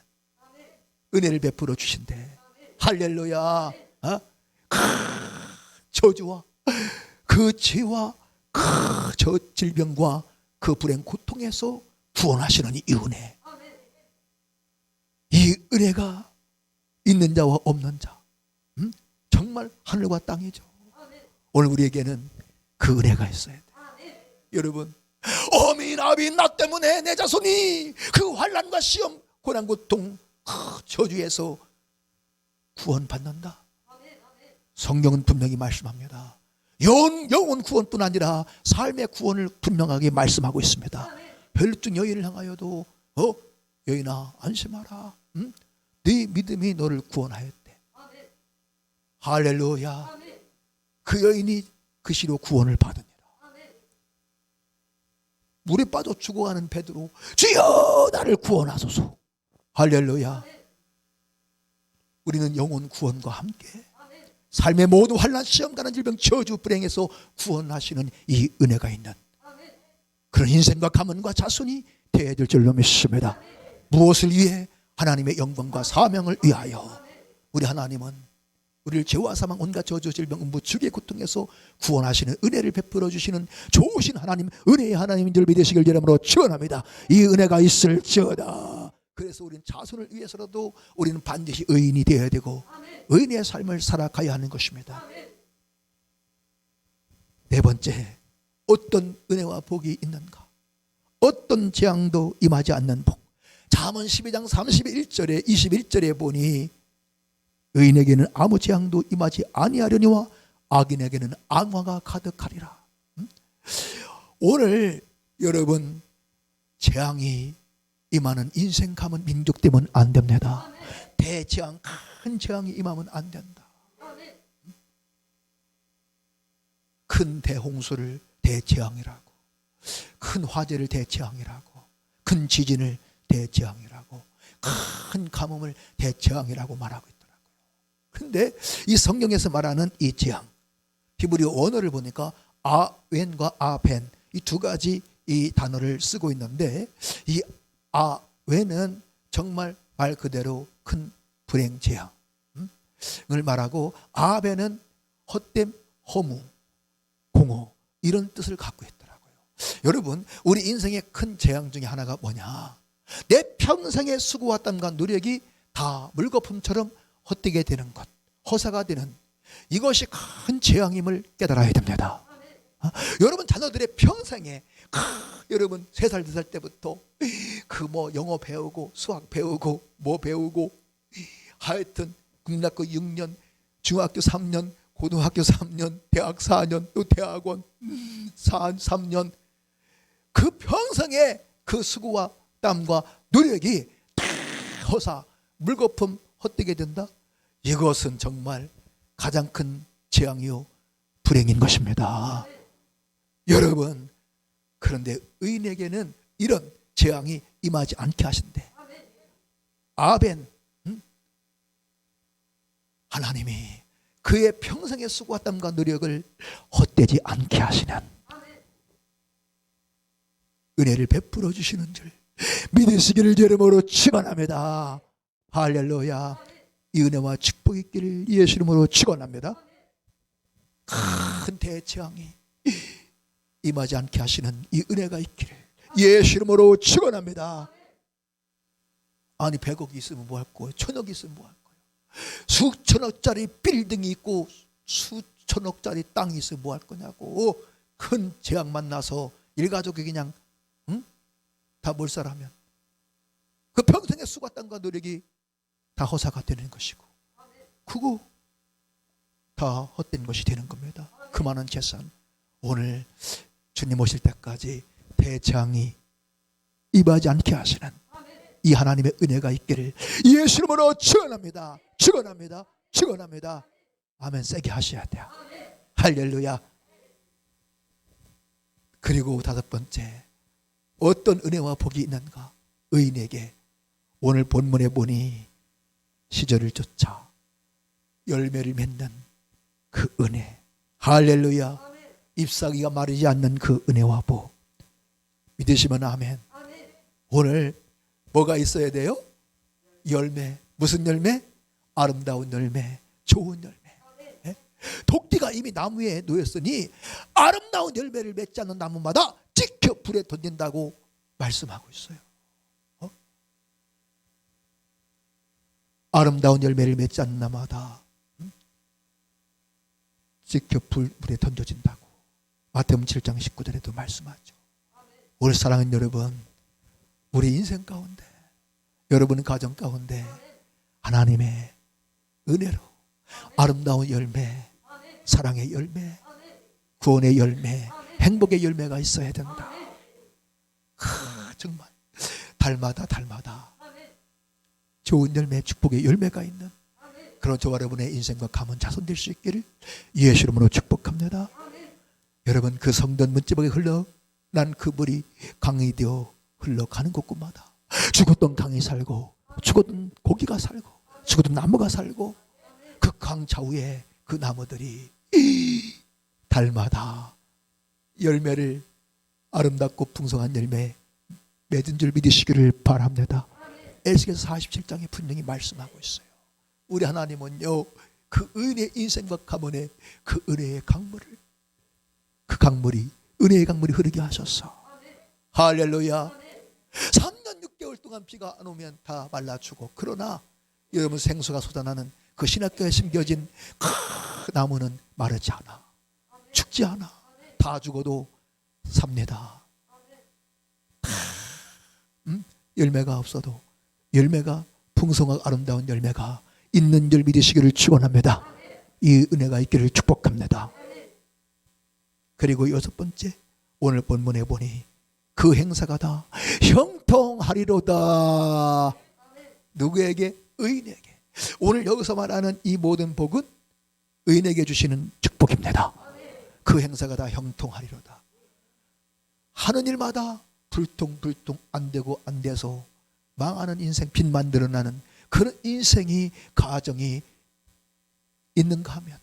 은혜를 베풀어 주신대. 할렐루야. 저주와 그 죄와 저 질병과 그 불행 고통에서 구원하시는 이 은혜, 이 은혜가 있는 자와 없는 자, 정말 하늘과 땅이죠. 오늘 우리에게는 그 은혜가 있어야 돼. 여러분, 어미 나비 나 때문에 내 자손이 그 환난과 시험, 고난, 고통, 저주에서 구원받는다. 성경은 분명히 말씀합니다. 영혼 구원뿐 아니라 삶의 구원을 분명하게 말씀하고 있습니다. 벨중 여인을 향하여도 여인아 안심하라. 네 믿음이 너를 구원하였대. 할렐루야. 그 여인이 그 시로 구원을 받으니라. 물에 빠져 죽어가는 베드로, 주여 나를 구원하소서. 할렐루야. 우리는 영혼 구원과 함께 삶의 모든 환난, 시험, 가난, 질병, 저주, 불행에서 구원하시는 이 은혜가 있는 그런 인생과 가문과 자손이 되어야 될 줄로 믿습니다. 무엇을 위해? 하나님의 영광과 사명을 위하여. 우리 하나님은 우리를 죄와 사망, 온갖 저주, 질병, 음부, 죽의 고통에서 구원하시는 은혜를 베풀어 주시는 좋으신 하나님, 은혜의 하나님인 줄 믿으시길 여러분으로 축원합니다. 이 은혜가 있을지어다. 그래서 그래서 우리는 자손을 위해서라도 우리는 반드시 의인이 되어야 되고 의인의 삶을 살아가야 하는 것입니다. 네 번째, 어떤 은혜와 복이 있는가? 어떤 재앙도 임하지 않는 복. 잠언 12장 31절에 21절에 보니 의인에게는 아무 재앙도 임하지 아니하려니와 악인에게는 안화가 가득하리라. 오늘 여러분, 재앙이 임하는 인생 가문 민족 되면 안 됩니다. 대재앙, 큰 재앙이 임하면 안 된다. 큰 대홍수를 대재앙이라고, 큰 화재를 대재앙이라고, 큰 지진을 대재앙이라고, 큰 가뭄을 대재앙이라고 말하고 있더라고요. 그런데 이 성경에서 말하는 이 재앙, 히브리어 원어를 보니까 아웬과 아벤, 이 두 가지 이 단어를 쓰고 있는데, 이 아웬은 정말 말 그대로 큰 불행 재앙을 말하고, 아벤은 헛됨, 허무, 공허, 이런 뜻을 갖고 있더라고요. 여러분, 우리 인생의 큰 재앙 중에 하나가 뭐냐? 내 평생의 수고와 땀과 노력이 다 물거품처럼 헛되게 되는 것, 허사가 되는 이것이 큰 재앙임을 깨달아야 됩니다. 여러분 자녀들의 평생에 여러분 3살 4살 때부터 그 뭐 영어 배우고 수학 배우고 뭐 배우고 하여튼 국민학교 6년, 중학교 3년, 고등학교 3년, 대학 4년, 또 대학원 3년, 그 평생에 그 수고와 땀과 노력이 다 허사, 물거품 헛되게 된다? 이것은 정말 가장 큰 재앙이요 불행인 것입니다. 여러분, 그런데 의인에게는 이런 재앙이 임하지 않게 하신대. 아벤, 하나님이 그의 평생의 수고와 땀과 노력을 헛되지 않게 하시는 은혜를 베풀어 주시는 줄 믿으시기를 이름으로 축원합니다. 할렐루야. 이 은혜와 축복이 있기를 예수 이름으로 축원합니다. 큰 대재앙이 임하지 않게 하시는 이 은혜가 있기를 예수 이름으로 축원합니다. 아니 100억이 있으면 뭐 할 거예요? 1000억이 있으면 뭐 할 거예요? 수천억짜리 빌딩이 있고 수천억짜리 땅이 있으면 뭐 할 거냐고. 큰 재앙만 나서 일가족이 그냥 다 몰살하면 그 평생의 수고와 땀과 노력이 다 허사가 되는 것이고, 그거 다 헛된 것이 되는 겁니다. 그 많은 재산, 오늘 주님 오실 때까지 대재앙이 임하지 않게 하시는 이 하나님의 은혜가 있기를 예수 이름으로 축원합니다. 축원합니다. 축원합니다. 아멘. 세게 하셔야 돼요. 할렐루야. 그리고 5번째, 어떤 은혜와 복이 있는가? 의인에게 오늘 본문에 보니 시절을 쫓아 열매를 맺는 그 은혜. 할렐루야. 잎사귀가 마르지 않는 그 은혜와 복. 믿으시면 아멘. 오늘 뭐가 있어야 돼요? 열매. 무슨 열매? 아름다운 열매, 좋은 열매. 예? 도끼가 이미 나무에 놓였으니 아름다운 열매를 맺지 않는 나무마다 찍혀 불에 던진다고 말씀하고 있어요. 아름다운 열매를 맺지 않는 나무마다 찍혀 불에 던져진다고 마태복음 7장 19절에도 말씀하죠. 우리 사랑하는 여러분, 우리 인생 가운데, 여러분 가정 가운데 하나님의 은혜로 아름다운 열매, 사랑의 열매, 구원의 열매, 행복의 열매가 있어야 된다. 정말 달마다 좋은 열매, 축복의 열매가 있는 그런 저와 여러분의 인생과 가문 자손 될 수 있기를 예수 이름으로 축복합니다. 여러분, 그 성전 문지방에 흘러난 그 물이 강이 되어 흘러가는 곳곳마다 죽었던 강이 살고, 죽었던 고기가 살고, 죽었던 나무가 살고, 그 강 좌우에 그 나무들이 달마다 열매를, 아름답고 풍성한 열매 맺은 줄 믿으시기를 바랍니다. 에스겔서 47장에 분명히 말씀하고 있어요. 우리 하나님은요, 그 은혜의 인생과 가문의 그 은혜의 강물을, 그 강물이, 은혜의 강물이 흐르게 하셔서, 할렐루야, 3년 6개월 동안 비가 안 오면 다 말라 죽어. 그러나 여러분, 생수가 솟아나는 그 신학교에 심겨진 그 나무는 마르지 않아. 죽지 않아. 다 죽어도 삽니다. 열매가 없어도 열매가 풍성하고 아름다운 열매가 있는 줄 믿으시기를 축원합니다. 이 은혜가 있기를 축복합니다. 그리고 6번째, 오늘 본문에 보니 그 행사가 다 형통하리로다. 누구에게? 의인에게. 오늘 여기서 말하는 이 모든 복은 의인에게 주시는 축복입니다. 그 행사가 다 형통하리로다. 하는 일마다 불통불통 안 되고 안 돼서 망하는 인생, 빚만 늘어나는 그런 인생이, 가정이 있는가 하면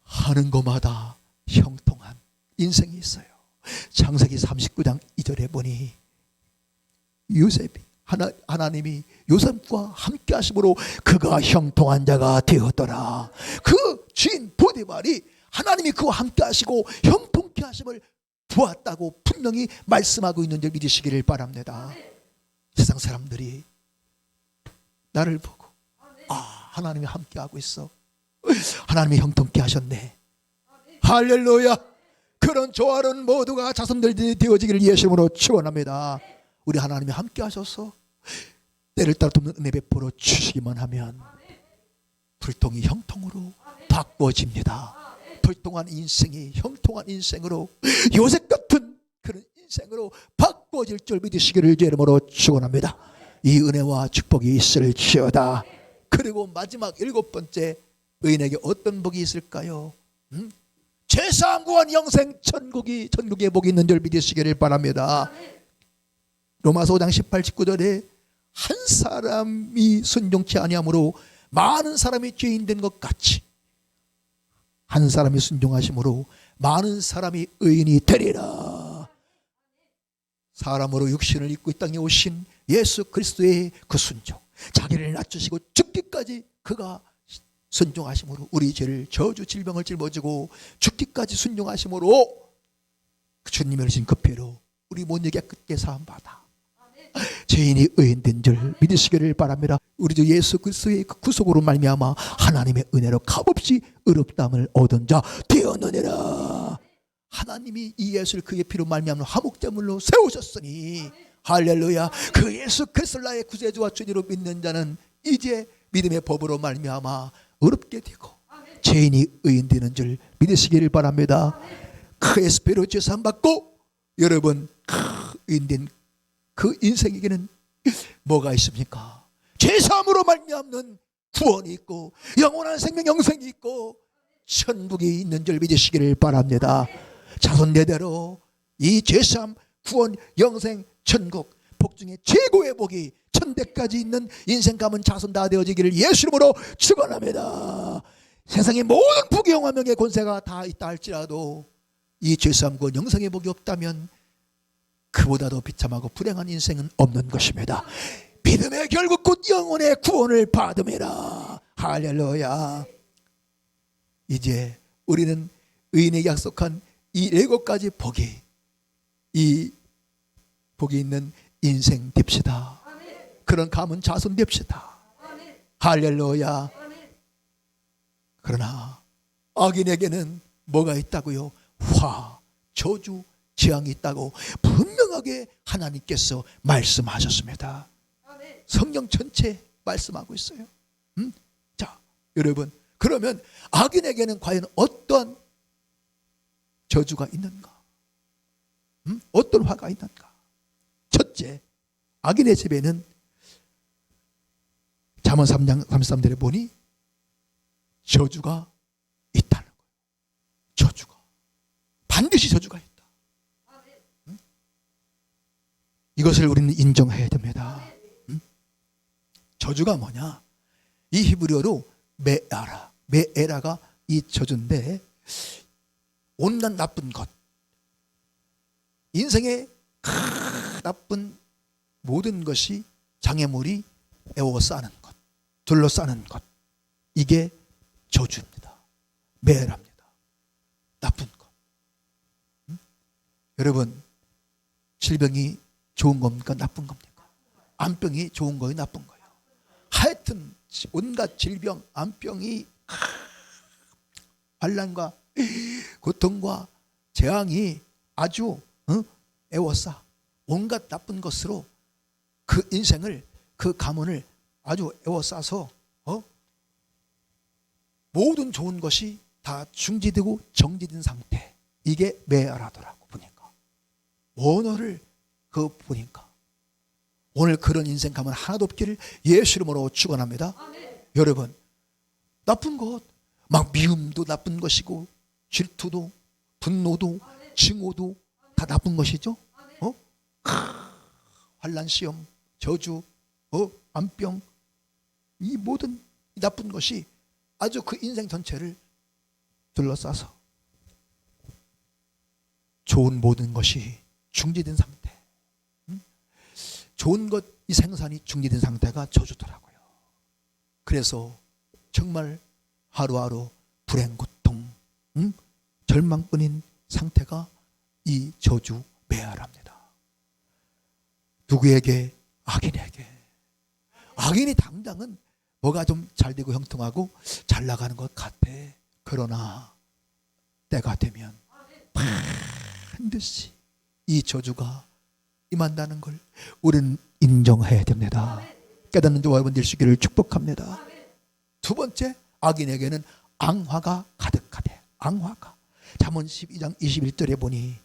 하는 것마다 형통한 인생이 있어요. 창세기 39장 2절에 보니 요셉이 하나님이 요셉과 함께 하심으로 그가 형통한 자가 되었더라. 그 주인 보디발이 하나님이 그와 함께 하시고 형통케 하심을 보았다고 분명히 말씀하고 있는 줄 믿으시기를 바랍니다. 세상 사람들이 나를 보고 하나님이 함께 하고 있어. 하나님이 형통케 하셨네. 할렐루야. 그런 조화로운 모두가 자손들이 되어지기를 예수님으로 축원합니다. 우리 하나님이 함께 하셔서 때를 따라 돕는 은혜 베풀어 주시기만 하면 불통이 형통으로 바꿔집니다. 불통한 인생이 형통한 인생으로, 요셉 같은 그런 인생으로 바꿔질 줄 믿으시기를 이름으로 축원합니다. 이 은혜와 축복이 있을지어다. 그리고 마지막 7번째, 의인에게 어떤 복이 있을까요? 죄사함 구원 영생 천국의 복이 있는 줄 믿으시기를 바랍니다. 로마서 5장 18, 19절에 한 사람이 순종치 아니함으로 많은 사람이 죄인 된 것 같이 한 사람이 순종하심으로 많은 사람이 의인이 되리라. 사람으로 육신을 입고 이 땅에 오신 예수 그리스도의 그 순종, 자기를 낮추시고 죽기까지 그가 순종하심으로 우리 죄를, 저주 질병을 짊어지고 죽기까지 순종하심으로 주님의 주신 그 피로 우리 모두 깨끗게 사함받아 죄인이 의인된 줄 믿으시기를 바랍니다. 우리 주 예수 그리스도의 그 구속으로 말미암아 하나님의 은혜로 값없이 의롭다함을 얻은 자 되었느니라. 하나님이 이 예수를 그의 피로 말미암아 화목제물로 세우셨으니 할렐루야. 그 예수 그리스도를 나의 구세주와 주님으로 믿는 자는 이제 믿음의 법으로 말미암아 의롭게 되고 죄인이 의인되는 줄 믿으시기를 바랍니다. 그 예수 피로 죄사함 받고 여러분 의인된 그 인생에게는 뭐가 있습니까? 죄사함으로 말미암는 구원이 있고 영원한 생명 영생이 있고 천국이 있는 줄 믿으시기를 바랍니다. 자손 대대로 이 죄사함, 구원, 영생, 천국, 복 중에 최고의 복이 천대까지 있는 인생 가문 자손 다 되어지기를 예수 이름으로 축원합니다. 세상의 모든 부귀영화 명예 권세가 다 있다 할지라도 이 죄사함, 구원, 영생의 복이 없다면 그보다 더 비참하고 불행한 인생은 없는 것입니다. 믿음의 결국 곧 영혼의 구원을 받음이라. 할렐루야. 이제 우리는 의인에게 약속한 이 7가지 복이, 이 복이 있는 인생 됩시다. 그런 가문 자손 됩시다. 할렐루야. 그러나 악인에게는 뭐가 있다고요? 화, 저주, 재앙이 있다고 분명하게 하나님께서 말씀하셨습니다. 성경 전체 말씀하고 있어요. 자, 여러분, 그러면 악인에게는 과연 어떤 저주가 있는가? 어떤 화가 있는가? 첫째, 악인의 집에는 잠언 3장 33절에 보니 저주가 있다는 거예요. 저주가. 반드시 저주가 있다. 이것을 우리는 인정해야 됩니다. 저주가 뭐냐? 이 히브리어로 메에라가 이 저주인데 온갖 나쁜 것, 인생의 나쁜 모든 것이 장애물이 에워싸는 것, 둘러싸는 것, 이게 저주입니다. 메에라입니다. 나쁜 것. 여러분, 질병이 좋은 겁니까? 나쁜 겁니까? 암병이 좋은 거예요, 나쁜 거예요? 하여튼 온갖 질병, 암병이 환난과 고통과 재앙이 아주 애워싸 온갖 나쁜 것으로 그 인생을, 그 가문을 아주 애워싸서 모든 좋은 것이 다 중지되고 정지된 상태. 이게 매아라더라고. 보니까 오늘을 보니까 오늘 그런 인생 가문 하나도 없기를 예수 이름으로 축원합니다. 여러분, 나쁜 것, 막 미움도 나쁜 것이고 질투도 분노도 증오도 다 나쁜 것이죠. 환난, 시험, 저주, 암병, 이 모든 나쁜 것이 아주 그 인생 전체를 둘러싸서 좋은 모든 것이 중지된 상태. 좋은 것, 이 생산이 중지된 상태가 저주더라고요. 그래서 정말 하루하루 불행, 고통, 절망뿐인 상태가 이 저주 매아랍니다. 누구에게? 악인에게. 악인이 당장은 뭐가 좀 잘되고 형통하고 잘 나가는 것 같아. 그러나 때가 되면 반드시 이 저주가 임한다는 걸 우리는 인정해야 됩니다. 깨닫는 저와 여러분 되시기를 축복합니다. 두 번째, 악인에게는 앙화가 가득하대. 앙화가. 잠언 12장 21절에 보니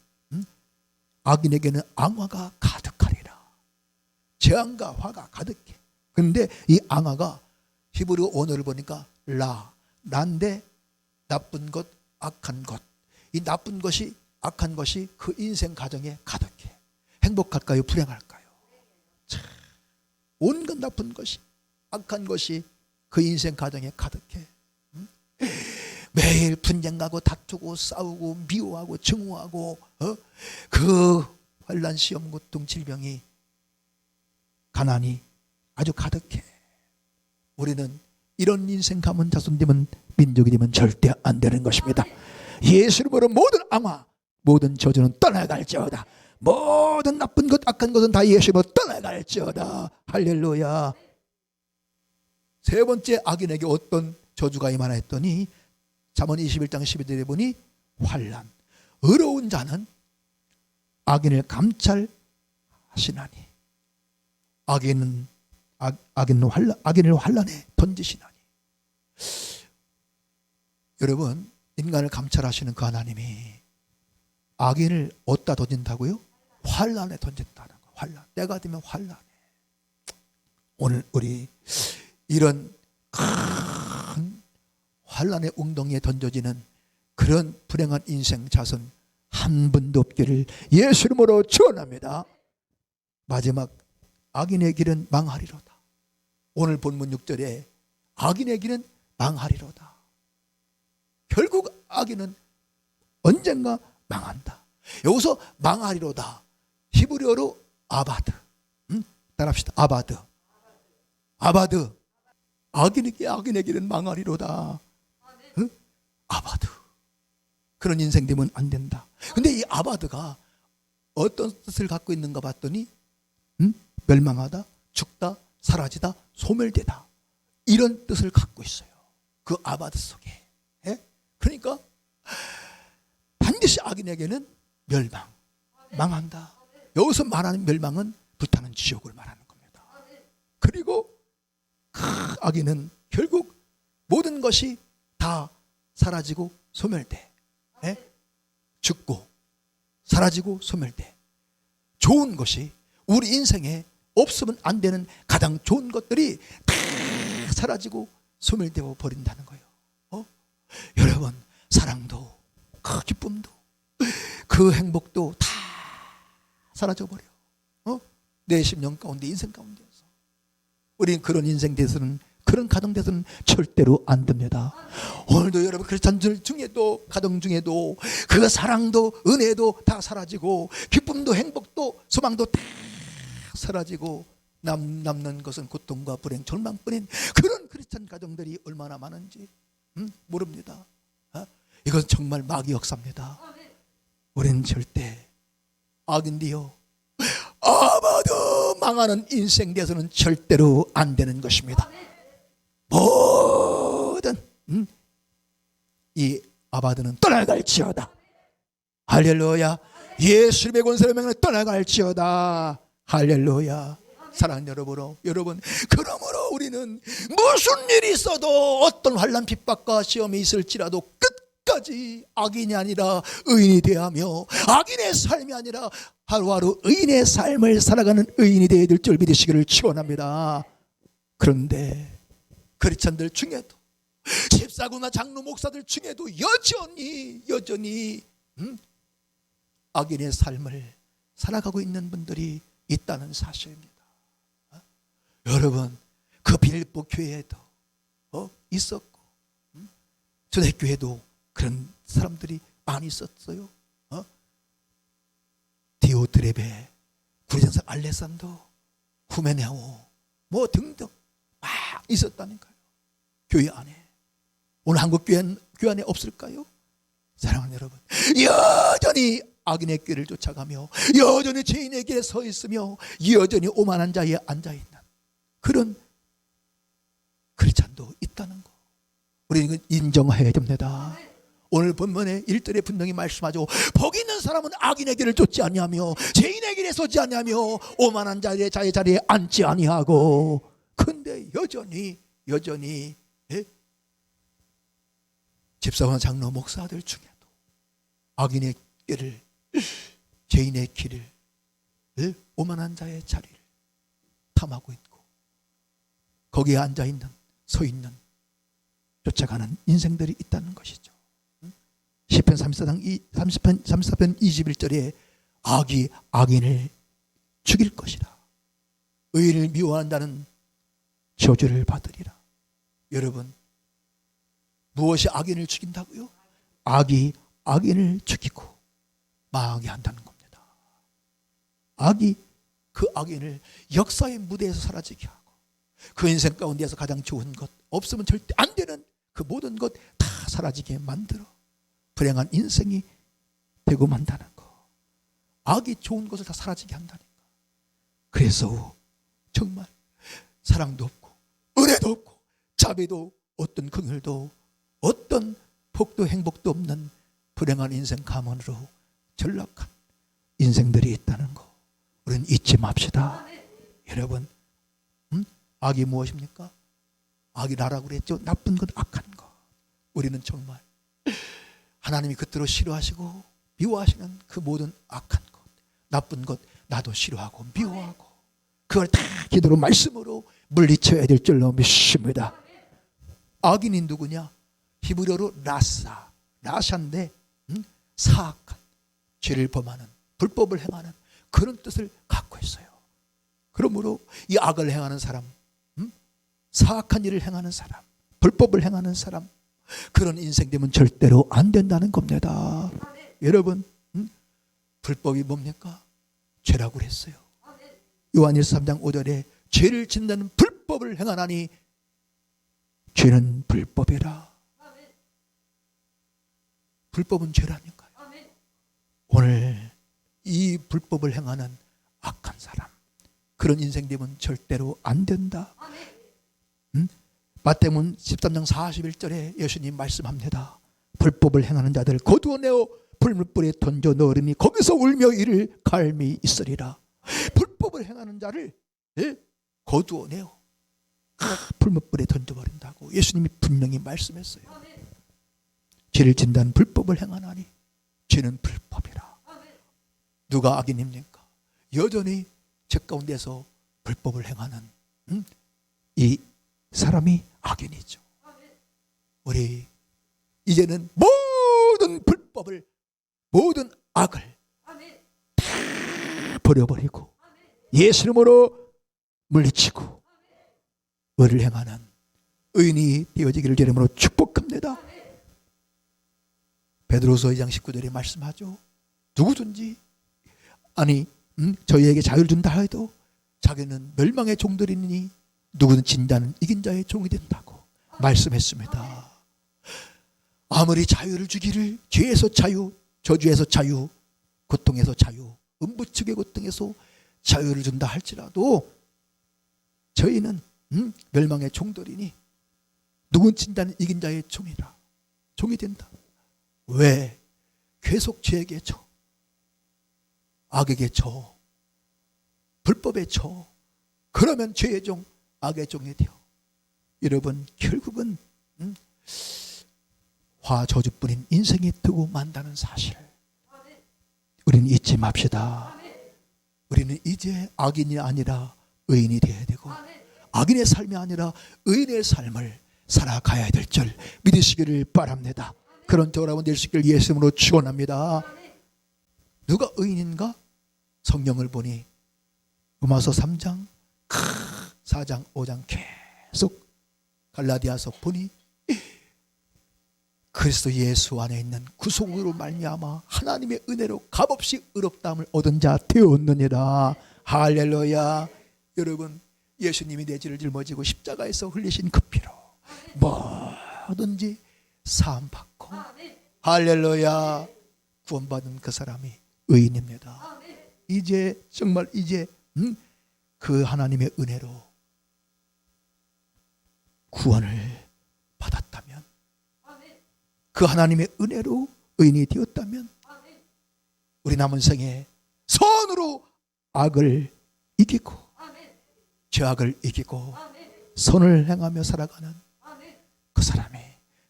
악인에게는 앙화가 가득하리라. 재앙과 화가 가득해. 그런데 이 앙화가 히브리 언어를 보니까 라인데 나쁜 것, 악한 것. 이 나쁜 것이, 악한 것이 그 인생 가정에 가득해. 행복할까요? 불행할까요? 참, 온갖 나쁜 것이, 악한 것이 그 인생 가정에 가득해. 매일 분쟁하고 다투고 싸우고 미워하고 증오하고 그 환난, 시험, 고통, 질병이, 가난이 아주 가득해. 우리는 이런 인생 가문 자손 되면, 민족이 되면 절대 안 되는 것입니다. 예수 이름으로 모든 앙화, 모든 저주는 떠나갈지어다. 모든 나쁜 것, 악한 것은 다 예수 이름으로 떠나갈지어다. 할렐루야. 세 번째, 악인에게 어떤 저주가 임하나 했더니 잠언 21장 12절에 보니 환난. 의로운 자는 악인을 감찰하시나니 악인을 환난에 던지시나니. 여러분, 인간을 감찰하시는 그 하나님이 악인을 어디다 던진다고요? 환난에 던진다는 거. 환난. 때가 되면 환난에. 오늘 우리 이런 큰 환난의 웅덩이에 던져지는 그런 불행한 인생 자손 한 분도 없기를 예수 이름으로 축원합니다. 마지막, 악인의 길은 망하리로다. 오늘 본문 6절에 악인의 길은 망하리로다. 결국 악인은 언젠가 망한다. 여기서 망하리로다, 히브리어로 아바드. 따라합시다. 아바드. 아바드. 악인의 길은 망하리로다. 아바드. 그런 인생 되면 안 된다. 근데 이 아바드가 어떤 뜻을 갖고 있는가 봤더니 멸망하다, 죽다, 사라지다, 소멸되다, 이런 뜻을 갖고 있어요. 그 아바드 속에. 그러니까 반드시 악인에게는 멸망, 망한다. 여기서 말하는 멸망은 불타는 지옥을 말하는 겁니다. 그리고 그 악인은 결국 모든 것이 다 사라지고 소멸돼. 죽고 사라지고 소멸돼. 좋은 것이, 우리 인생에 없으면 안 되는 가장 좋은 것들이 다 사라지고 소멸되어 버린다는 거예요. 여러분, 사랑도, 그 기쁨도, 그 행복도 다 사라져 버려. 내 심령 가운데, 인생 가운데서. 우리는 그런 인생 돼서는, 그런 가정 돼서는 절대로 안 됩니다. 오늘도 여러분 크리스찬들 중에도, 가정 중에도 그 사랑도 은혜도 다 사라지고, 기쁨도 행복도 소망도 다 사라지고, 남는 것은 고통과 불행, 절망뿐인 그런 크리스찬 가정들이 얼마나 많은지 모릅니다. 이건 정말 마귀 역사입니다. 우리는 절대 악인데요, 아마도 당하는 인생 되어서는 절대로 안 되는 것입니다. 모든 이 아바드는 떠나갈지어다. 할렐루야. 예수님의 권세로 명하여 떠나갈지어다. 할렐루야. 사랑하는 여러분, 그러므로 우리는 무슨 일이 있어도 어떤 환난 핍박과 시험이 있을지라도 끝까지 악인이 아니라 의인이 되어하며 악인의 삶이 아니라 하루하루 의인의 삶을 살아가는 의인이 되어야 될 줄 믿으시기를 축원합니다. 그런데 크리스찬들 중에도 집사구나 장로 목사들 중에도 여전히 악인의 삶을 살아가고 있는 분들이 있다는 사실입니다. 여러분, 그 빌립보 교회에도 있었고 초대교회도 그런 사람들이 많이 있었어요. 디오드레베, 구리장사 알레산더, 후메네오 뭐 등등 막 있었다니까요. 교회 안에. 오늘 한국 교회 안에 없을까요? 사랑하는 여러분, 여전히 악인의 길을 쫓아가며 여전히 죄인의 길에 서 있으며 여전히 오만한 자리에 앉아있는 그런 크리스찬도 있다는 거 우리는 인정해야 됩니다. 오늘 본문의 1절에 분명히 말씀하죠. 복 있는 사람은 악인의 길을 쫓지 아니하며 죄인의 길에 서지 아니하며 오만한 자의 자리에 앉지 아니하고. 근데 여전히 집사와 장로 목사들 중에도 악인의 길을, 죄인의 길을, 오만한 자의 자리를 탐하고 있고 거기에 앉아있는, 서있는, 쫓아가는 인생들이 있다는 것이죠. 시편 34편 21절에 악이 악인을 죽일 것이라. 의인을 미워한다는 저주를 받으리라. 여러분, 무엇이 악인을 죽인다고요? 악이 악인을 죽이고 망하게 한다는 겁니다. 악이 그 악인을 역사의 무대에서 사라지게 하고 그 인생 가운데에서 가장 좋은 것, 없으면 절대 안 되는 그 모든 것 다 사라지게 만들어 불행한 인생이 되고 만다는 거. 악이 좋은 것을 다 사라지게 한다니까. 그래서 정말 사랑도 없고 은혜도 없고 자비도 어떤 긍휼도 어떤 복도 행복도 없는 불행한 인생 가문으로 전락한 인생들이 있다는 거 우리는 잊지 맙시다. 여러분, 악이 무엇입니까? 악이 나라고 그랬죠. 나쁜 것, 악한 것. 우리는 정말 하나님이 그대로 싫어하시고 미워하시는 그 모든 악한 것, 나쁜 것 나도 싫어하고 미워하고 그걸 다 기도로 말씀으로 물리쳐야 될 줄로 믿습니다. 악인이 누구냐? 히브리어로 라샤인데 사악한 죄를 범하는, 불법을 행하는 그런 뜻을 갖고 있어요. 그러므로 이 악을 행하는 사람, 사악한 일을 행하는 사람, 불법을 행하는 사람, 그런 인생 되면 절대로 안 된다는 겁니다. 여러분, 불법이 뭡니까? 죄라고 그랬어요. 요한일서 3장 5절에 죄를 짓는 불법을 행하나니 죄는 불법이라. 불법은 죄라니까요. 오늘 이 불법을 행하는 악한 사람, 그런 인생 되면 절대로 안 된다. 마태복음 13장 41절에 예수님 말씀합니다. 불법을 행하는 자들 거두어내어 불물불에 던져 넣으리니 거기서 울며 이를 갈미 있으리라. 불법을 행하는 자를 거두어내어 불물불에 던져버린다고 예수님이 분명히 말씀했어요. 죄를 진다는 불법을 행하나니 죄는 불법이라. 누가 악인입니까? 여전히 죄 가운데서 불법을 행하는 이 사람이 악인이죠. 우리 이제는 모든 불법을, 모든 악을 다 버려버리고 예수님으로 물리치고 의를 행하는 의인이 되어지기를 주님으로 축복합니다. 베드로서 2장 19절에 말씀하죠. 누구든지 저희에게 자유를 준다 해도 자기는 멸망의 종들이니 누구든 진다는 이긴 자의 종이 된다고 말씀했습니다. 아무리 자유를 주기를 죄에서 자유, 저주에서 자유, 고통에서 자유, 음부축의 고통에서 자유를 준다 할지라도 저희는 멸망의 종들이니 누군 자는 이긴 자의 종이라. 종이 된다. 왜? 계속 죄에게 져, 악에게 져, 불법에 져. 그러면 죄의 종, 악의 종이 되어 여러분 결국은 화 저주뿐인 인생이 되고 만다는 사실 우리는 잊지 맙시다. 우리는 이제 악인이 아니라 의인이 되어야 되고 악인의 삶이 아니라 의인의 삶을 살아가야 될 줄 믿으시기를 바랍니다. 그런 저와 여러분 되시길 예수님으로 축원합니다. 누가 의인인가? 성경을 보니 로마서 3장, 4장, 5장 계속 갈라디아서 보니 그리스도 예수 안에 있는 구속으로 말미암아 하나님의 은혜로 값없이 의롭다함을 얻은 자 되었느니라. 할렐루야. 여러분 예수님이 내 죄를 짊어지고 십자가에서 흘리신 그 피로 뭐든지 사함받고 할렐루야 구원받은 그 사람이 의인입니다. 이제 정말 이제 그 하나님의 은혜로 구원을 받았다면 그 하나님의 은혜로 의인이 되었다면 우리 남은 생에 선으로 악을 이기고 죄악을 이기고 선을 행하며 살아가는 그 사람이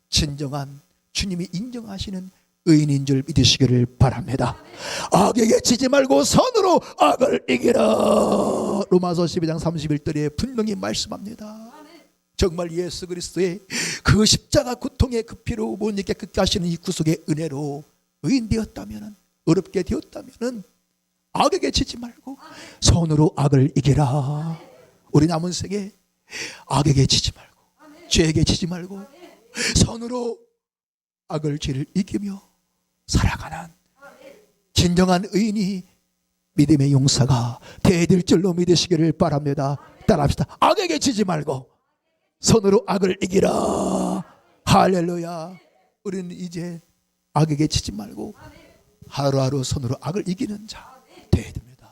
진정한 주님이 인정하시는 의인인 줄 믿으시기를 바랍니다. 악에게 지지 말고 선으로 악을 이기라. 로마서 12장 31절에 분명히 말씀합니다. 정말 예수 그리스도의 그 십자가 고통의 그 피로 모든 깨끗게 하시는 이 구속의 은혜로 의인 되었다면, 어렵게 되었다면 악에게 지지 말고 선으로 악을 이기라. 우리 남은 생에 악에게 지지 말고 죄에게 지지 말고 선으로 악을 죄를 이기며 살아가는 진정한 의인이 믿음의 용사가 되어야 될 줄로 믿으시기를 바랍니다. 따라합시다. 악에게 지지 말고 선으로 악을 이기라. 할렐루야. 우리는 이제 악에게 지지 말고 하루하루 선으로 악을 이기는 자 되어야 됩니다.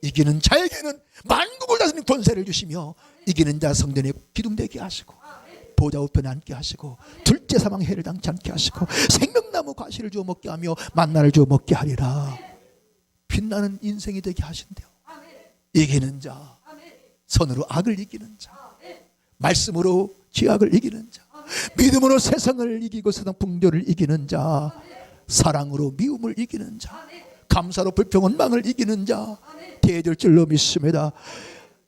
이기는 자에게는 만국을 다스리는 권세를 주시며 이기는 자 성전에 기둥되게 하시고 보좌 우편에 앉게 하시고 둘째 사망 해를 당치 않게 하시고 생명나무 과실을 주어 먹게 하며 만나를 주어 먹게 하리라. 빛나는 인생이 되게 하신대요. 이기는 자, 선으로 악을 이기는 자, 말씀으로 죄악을 이기는 자, 믿음으로 세상을 이기고 세상 풍조를 이기는 자, 사랑으로 미움을 이기는 자, 감사로 불평 원망을 이기는 자 되어야 될 줄로 믿습니다.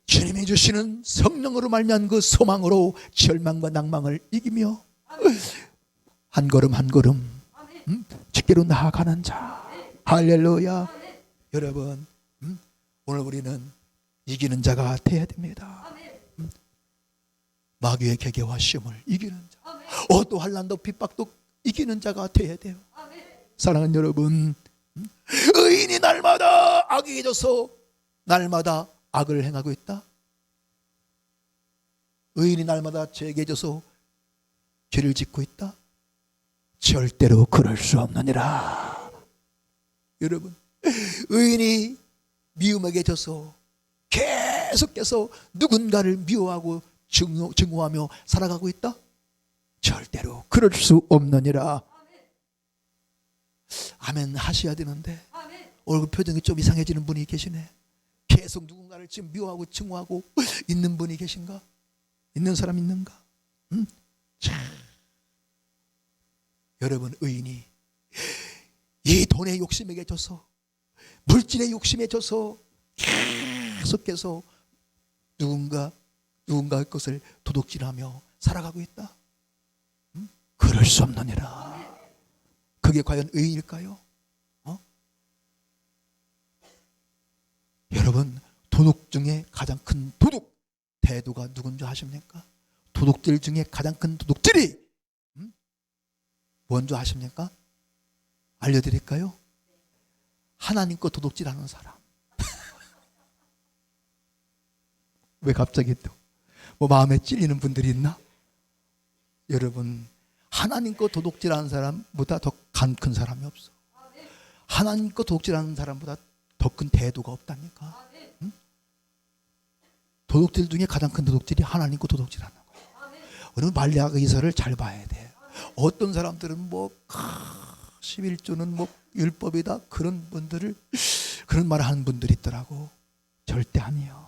주님이 주시는 성령으로 말미암은 그 소망으로 절망과 낭망을 이기며 한 걸음 한 걸음 주께로 나아가는 자. 할렐루야. 여러분 오늘 우리는 이기는 자가 되어야 됩니다. 마귀의 계계와 시험을 이기는 자, 어또 환난도 핍박도 이기는 자가 되어야 돼요. 사랑하는 여러분, 의인이 날마다 악에게 져서 날마다 악을 행하고 있다. 의인이 날마다 죄에게 져서 죄를 짓고 있다. 절대로 그럴 수 없느니라. 여러분, 의인이 미움에게 져서 계속해서 누군가를 미워하고 증오하며 살아가고 있다. 절대로 그럴 수 없느니라. 아멘 하셔야 되는데 얼굴 표정이 좀 이상해지는 분이 계시네. 계속 누군가를 지금 미워하고 증오하고 있는 분이 계신가? 있는 사람 있는가? 여러분, 의인이 이 돈의 욕심에 져서 물질의 욕심에 져서 계속해서 누군가의 것을 도둑질하며 살아가고 있다. 그럴 수 없느니라. 그게 과연 의인일까요? 여러분, 도둑 중에 가장 큰 도둑 대도가 누군지 아십니까? 도둑질 중에 가장 큰 도둑질이 뭔지 아십니까? 알려드릴까요? 하나님 거 도둑질하는 사람. 왜 갑자기 또 뭐 마음에 찔리는 분들이 있나? 여러분, 하나님 거 도둑질하는 사람보다 더 간 큰 사람이 없어. 하나님 거 도둑질하는 사람보다 더 큰 대도가 없다니까. 응? 도둑질 중에 가장 큰 도둑질이 하나님과 도둑질하는 거예요. 우리는 말라기서를 잘 봐야 돼. 어떤 사람들은 뭐 11조는 뭐 율법이다 그런 분들을 그런 말을 하는 분들이 있더라고. 절대 아니에요.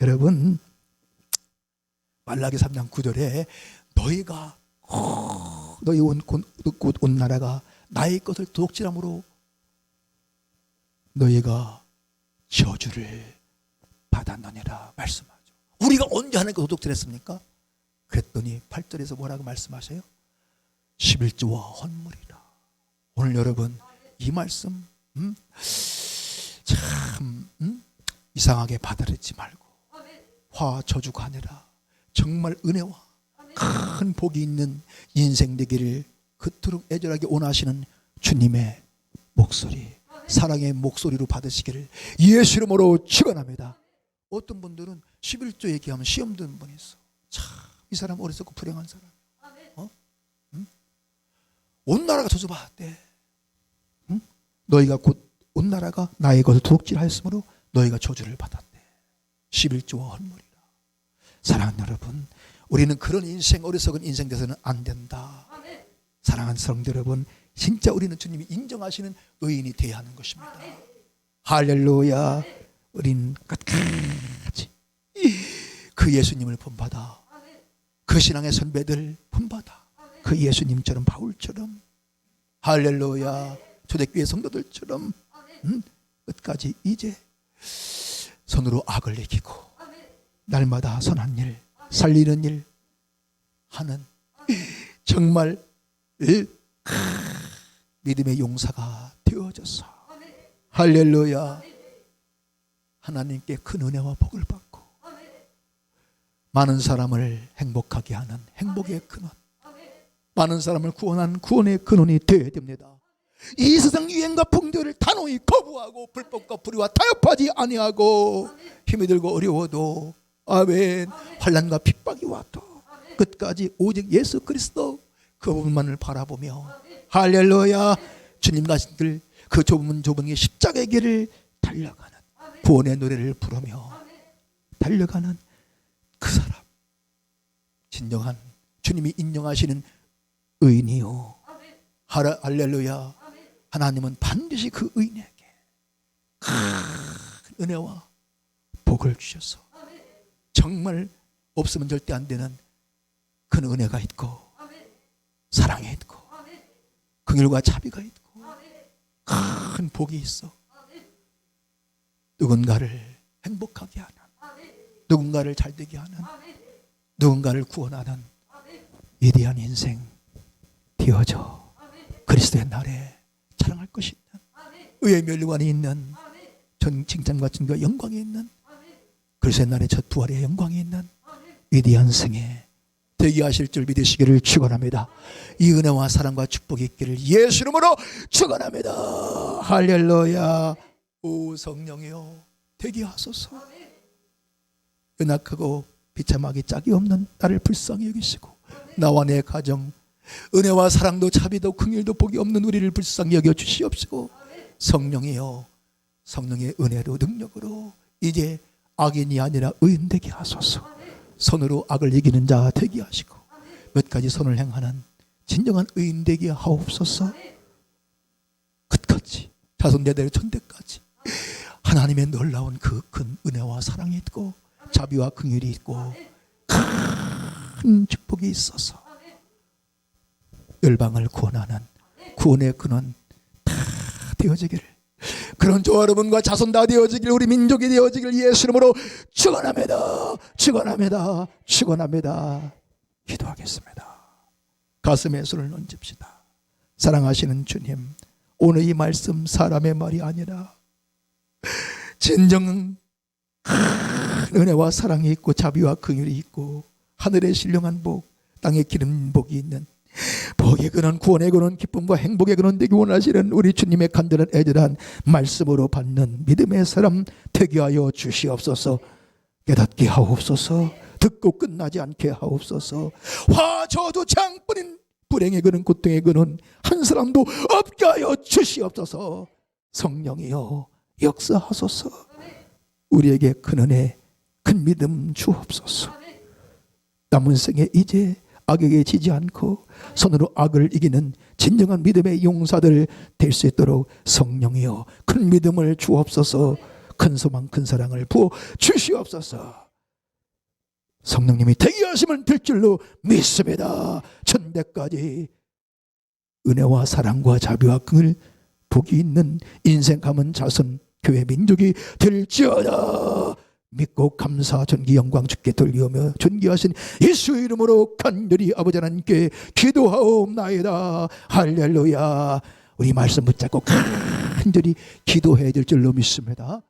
여러분, 말라기 3장 9절에 너희가 너희 온 나라가 나의 것을 도둑질함으로 너희가 저주를 받았느니라 말씀하죠. 우리가 언제 하나님께 도둑질했습니까? 그랬더니 8절에서 뭐라고 말씀하세요? 11조와 헌물이라. 오늘 여러분 이 말씀 참 이상하게 받아들이지 말고 화 저주가 아니라 정말 은혜와 큰 복이 있는 인생 되기를 그토록 애절하게 원하시는 주님의 목소리, 사랑의 목소리로 받으시기를 예수 이름으로 축원합니다. 어떤 분들은 11조 얘기하면 시험 드는 분이 있어. 참 이 사람 어리석고 불행한 사람. 온 나라가 저주받았대. 너희가 곧 온 나라가 나의 것을 도둑질하였으므로 너희가 저주를 받았대. 11조와 헌물이라. 사랑하는 여러분, 우리는 그런 인생, 어리석은 인생 돼서는 안 된다. 사랑하는 성도 여러분, 진짜 우리는 주님이 인정하시는 의인이 되어야 하는 것입니다. 할렐루야. 우린 끝까지 그 예수님을 본받아, 그 신앙의 선배들 본받아, 그 예수님처럼 바울처럼, 할렐루야, 초대교회 성도들처럼 끝까지 이제 손으로 악을 이기고 날마다 선한 일, 살리는 일 하는 정말 믿음의 용사가 되어져서, 할렐루야, 하나님께 큰 은혜와 복을 받고 많은 사람을 행복하게 하는 행복의 근원, 많은 사람을 구원한 구원의 근원이 되어야 됩니다. 이 세상 유행과 풍조를 단호히 거부하고 불법과 불의와 타협하지 아니하고 힘이 들고 어려워도, 아멘, 환난과 핍박이 와도 끝까지 오직 예수 그리스도 그분만을 바라보며, 할렐루야, 주님 가신 길, 그 좁은 십자가의 길을 달려가는 구원의 노래를 부르며 달려가는 그 사람, 진정한 주님이 인정하시는 의인이요, 할렐루야. 하나님은 반드시 그 의인에게 큰 은혜와 복을 주셔서 정말 없으면 절대 안 되는 큰 은혜가 있고 사랑이 있고 긍휼과 자비가 있고 큰 복이 있어 누군가를 행복하게 하는, 누군가를 잘되게 하는, 누군가를 구원하는 위대한 인생 되어져 그리스도의 날에 자랑할 것이 있는, 의의 멸류관이 있는, 전 칭찬과 존귀와 영광이 있는, 그리스도의 날에 첫 부활의 영광이 있는 위대한 생에 되게 하실 줄 믿으시기를 축원합니다. 이 은혜와 사랑과 축복이 있기를 예수 이름으로 축원합니다. 할렐루야. 오 성령이여 되게 하소서. 연약하고 비참하기 짝이 없는 나를 불쌍히 여기시고 나와 내 가정, 은혜와 사랑도 자비도 긍휼도 복이 없는 우리를 불쌍히 여겨 주시옵시고, 성령이여 성령의 은혜로 능력으로 이제 악인이 아니라 의인 되게 하소서. 손으로 악을 이기는 자 되게 하시고 몇 가지 선을 행하는 진정한 의인 되게 하옵소서. 끝까지 자손대대로 천대까지 하나님의 놀라운 그 큰 은혜와 사랑이 있고 자비와 긍휼이 있고 큰 축복이 있어서 열방을 구원하는 구원의 근원 다 되어지기를, 그런 저와 여러분과 자손 다 되어지길, 우리 민족이 되어지길 예수 이름으로 축원합니다. 축원합니다. 축원합니다. 기도하겠습니다. 가슴에 손을 얹읍시다. 사랑하시는 주님, 오늘 이 말씀 사람의 말이 아니라 진정 은혜와 사랑이 있고 자비와 긍휼이 있고 하늘의 신령한 복, 땅에 기름 복이 있는 복의 근원, 구원의 근원, 기쁨과 행복의 근원 되기 원하시는 우리 주님의 간절한 애절한 말씀으로 받는 믿음의 사람 되게 하여 주시옵소서. 깨닫게 하옵소서. 듣고 끝나지 않게 하옵소서. 화 저도 장뿐인 불행의 근원, 고통의 근원 한 사람도 없게 하여 주시옵소서. 성령이여 역사하소서. 우리에게 큰 은혜, 큰 큰 믿음 주옵소서. 남은 생에 이제 악에게 지지 않고 손으로 악을 이기는 진정한 믿음의 용사들 될 수 있도록 성령이여 큰 믿음을 주옵소서. 큰 소망 큰 사랑을 부어 주시옵소서. 성령님이 대기하시면 될 줄로 믿습니다. 천대까지 은혜와 사랑과 자비와 긍을 복이 있는 인생 감은 자손 교회 민족이 될지어다. 믿고 감사 존귀 영광 주께 돌리오며 존귀하신 예수의 이름으로 간절히 아버지 하나님께 기도하옵나이다. 할렐루야. 우리 말씀 붙잡고 간절히 기도해야 될 줄로 믿습니다.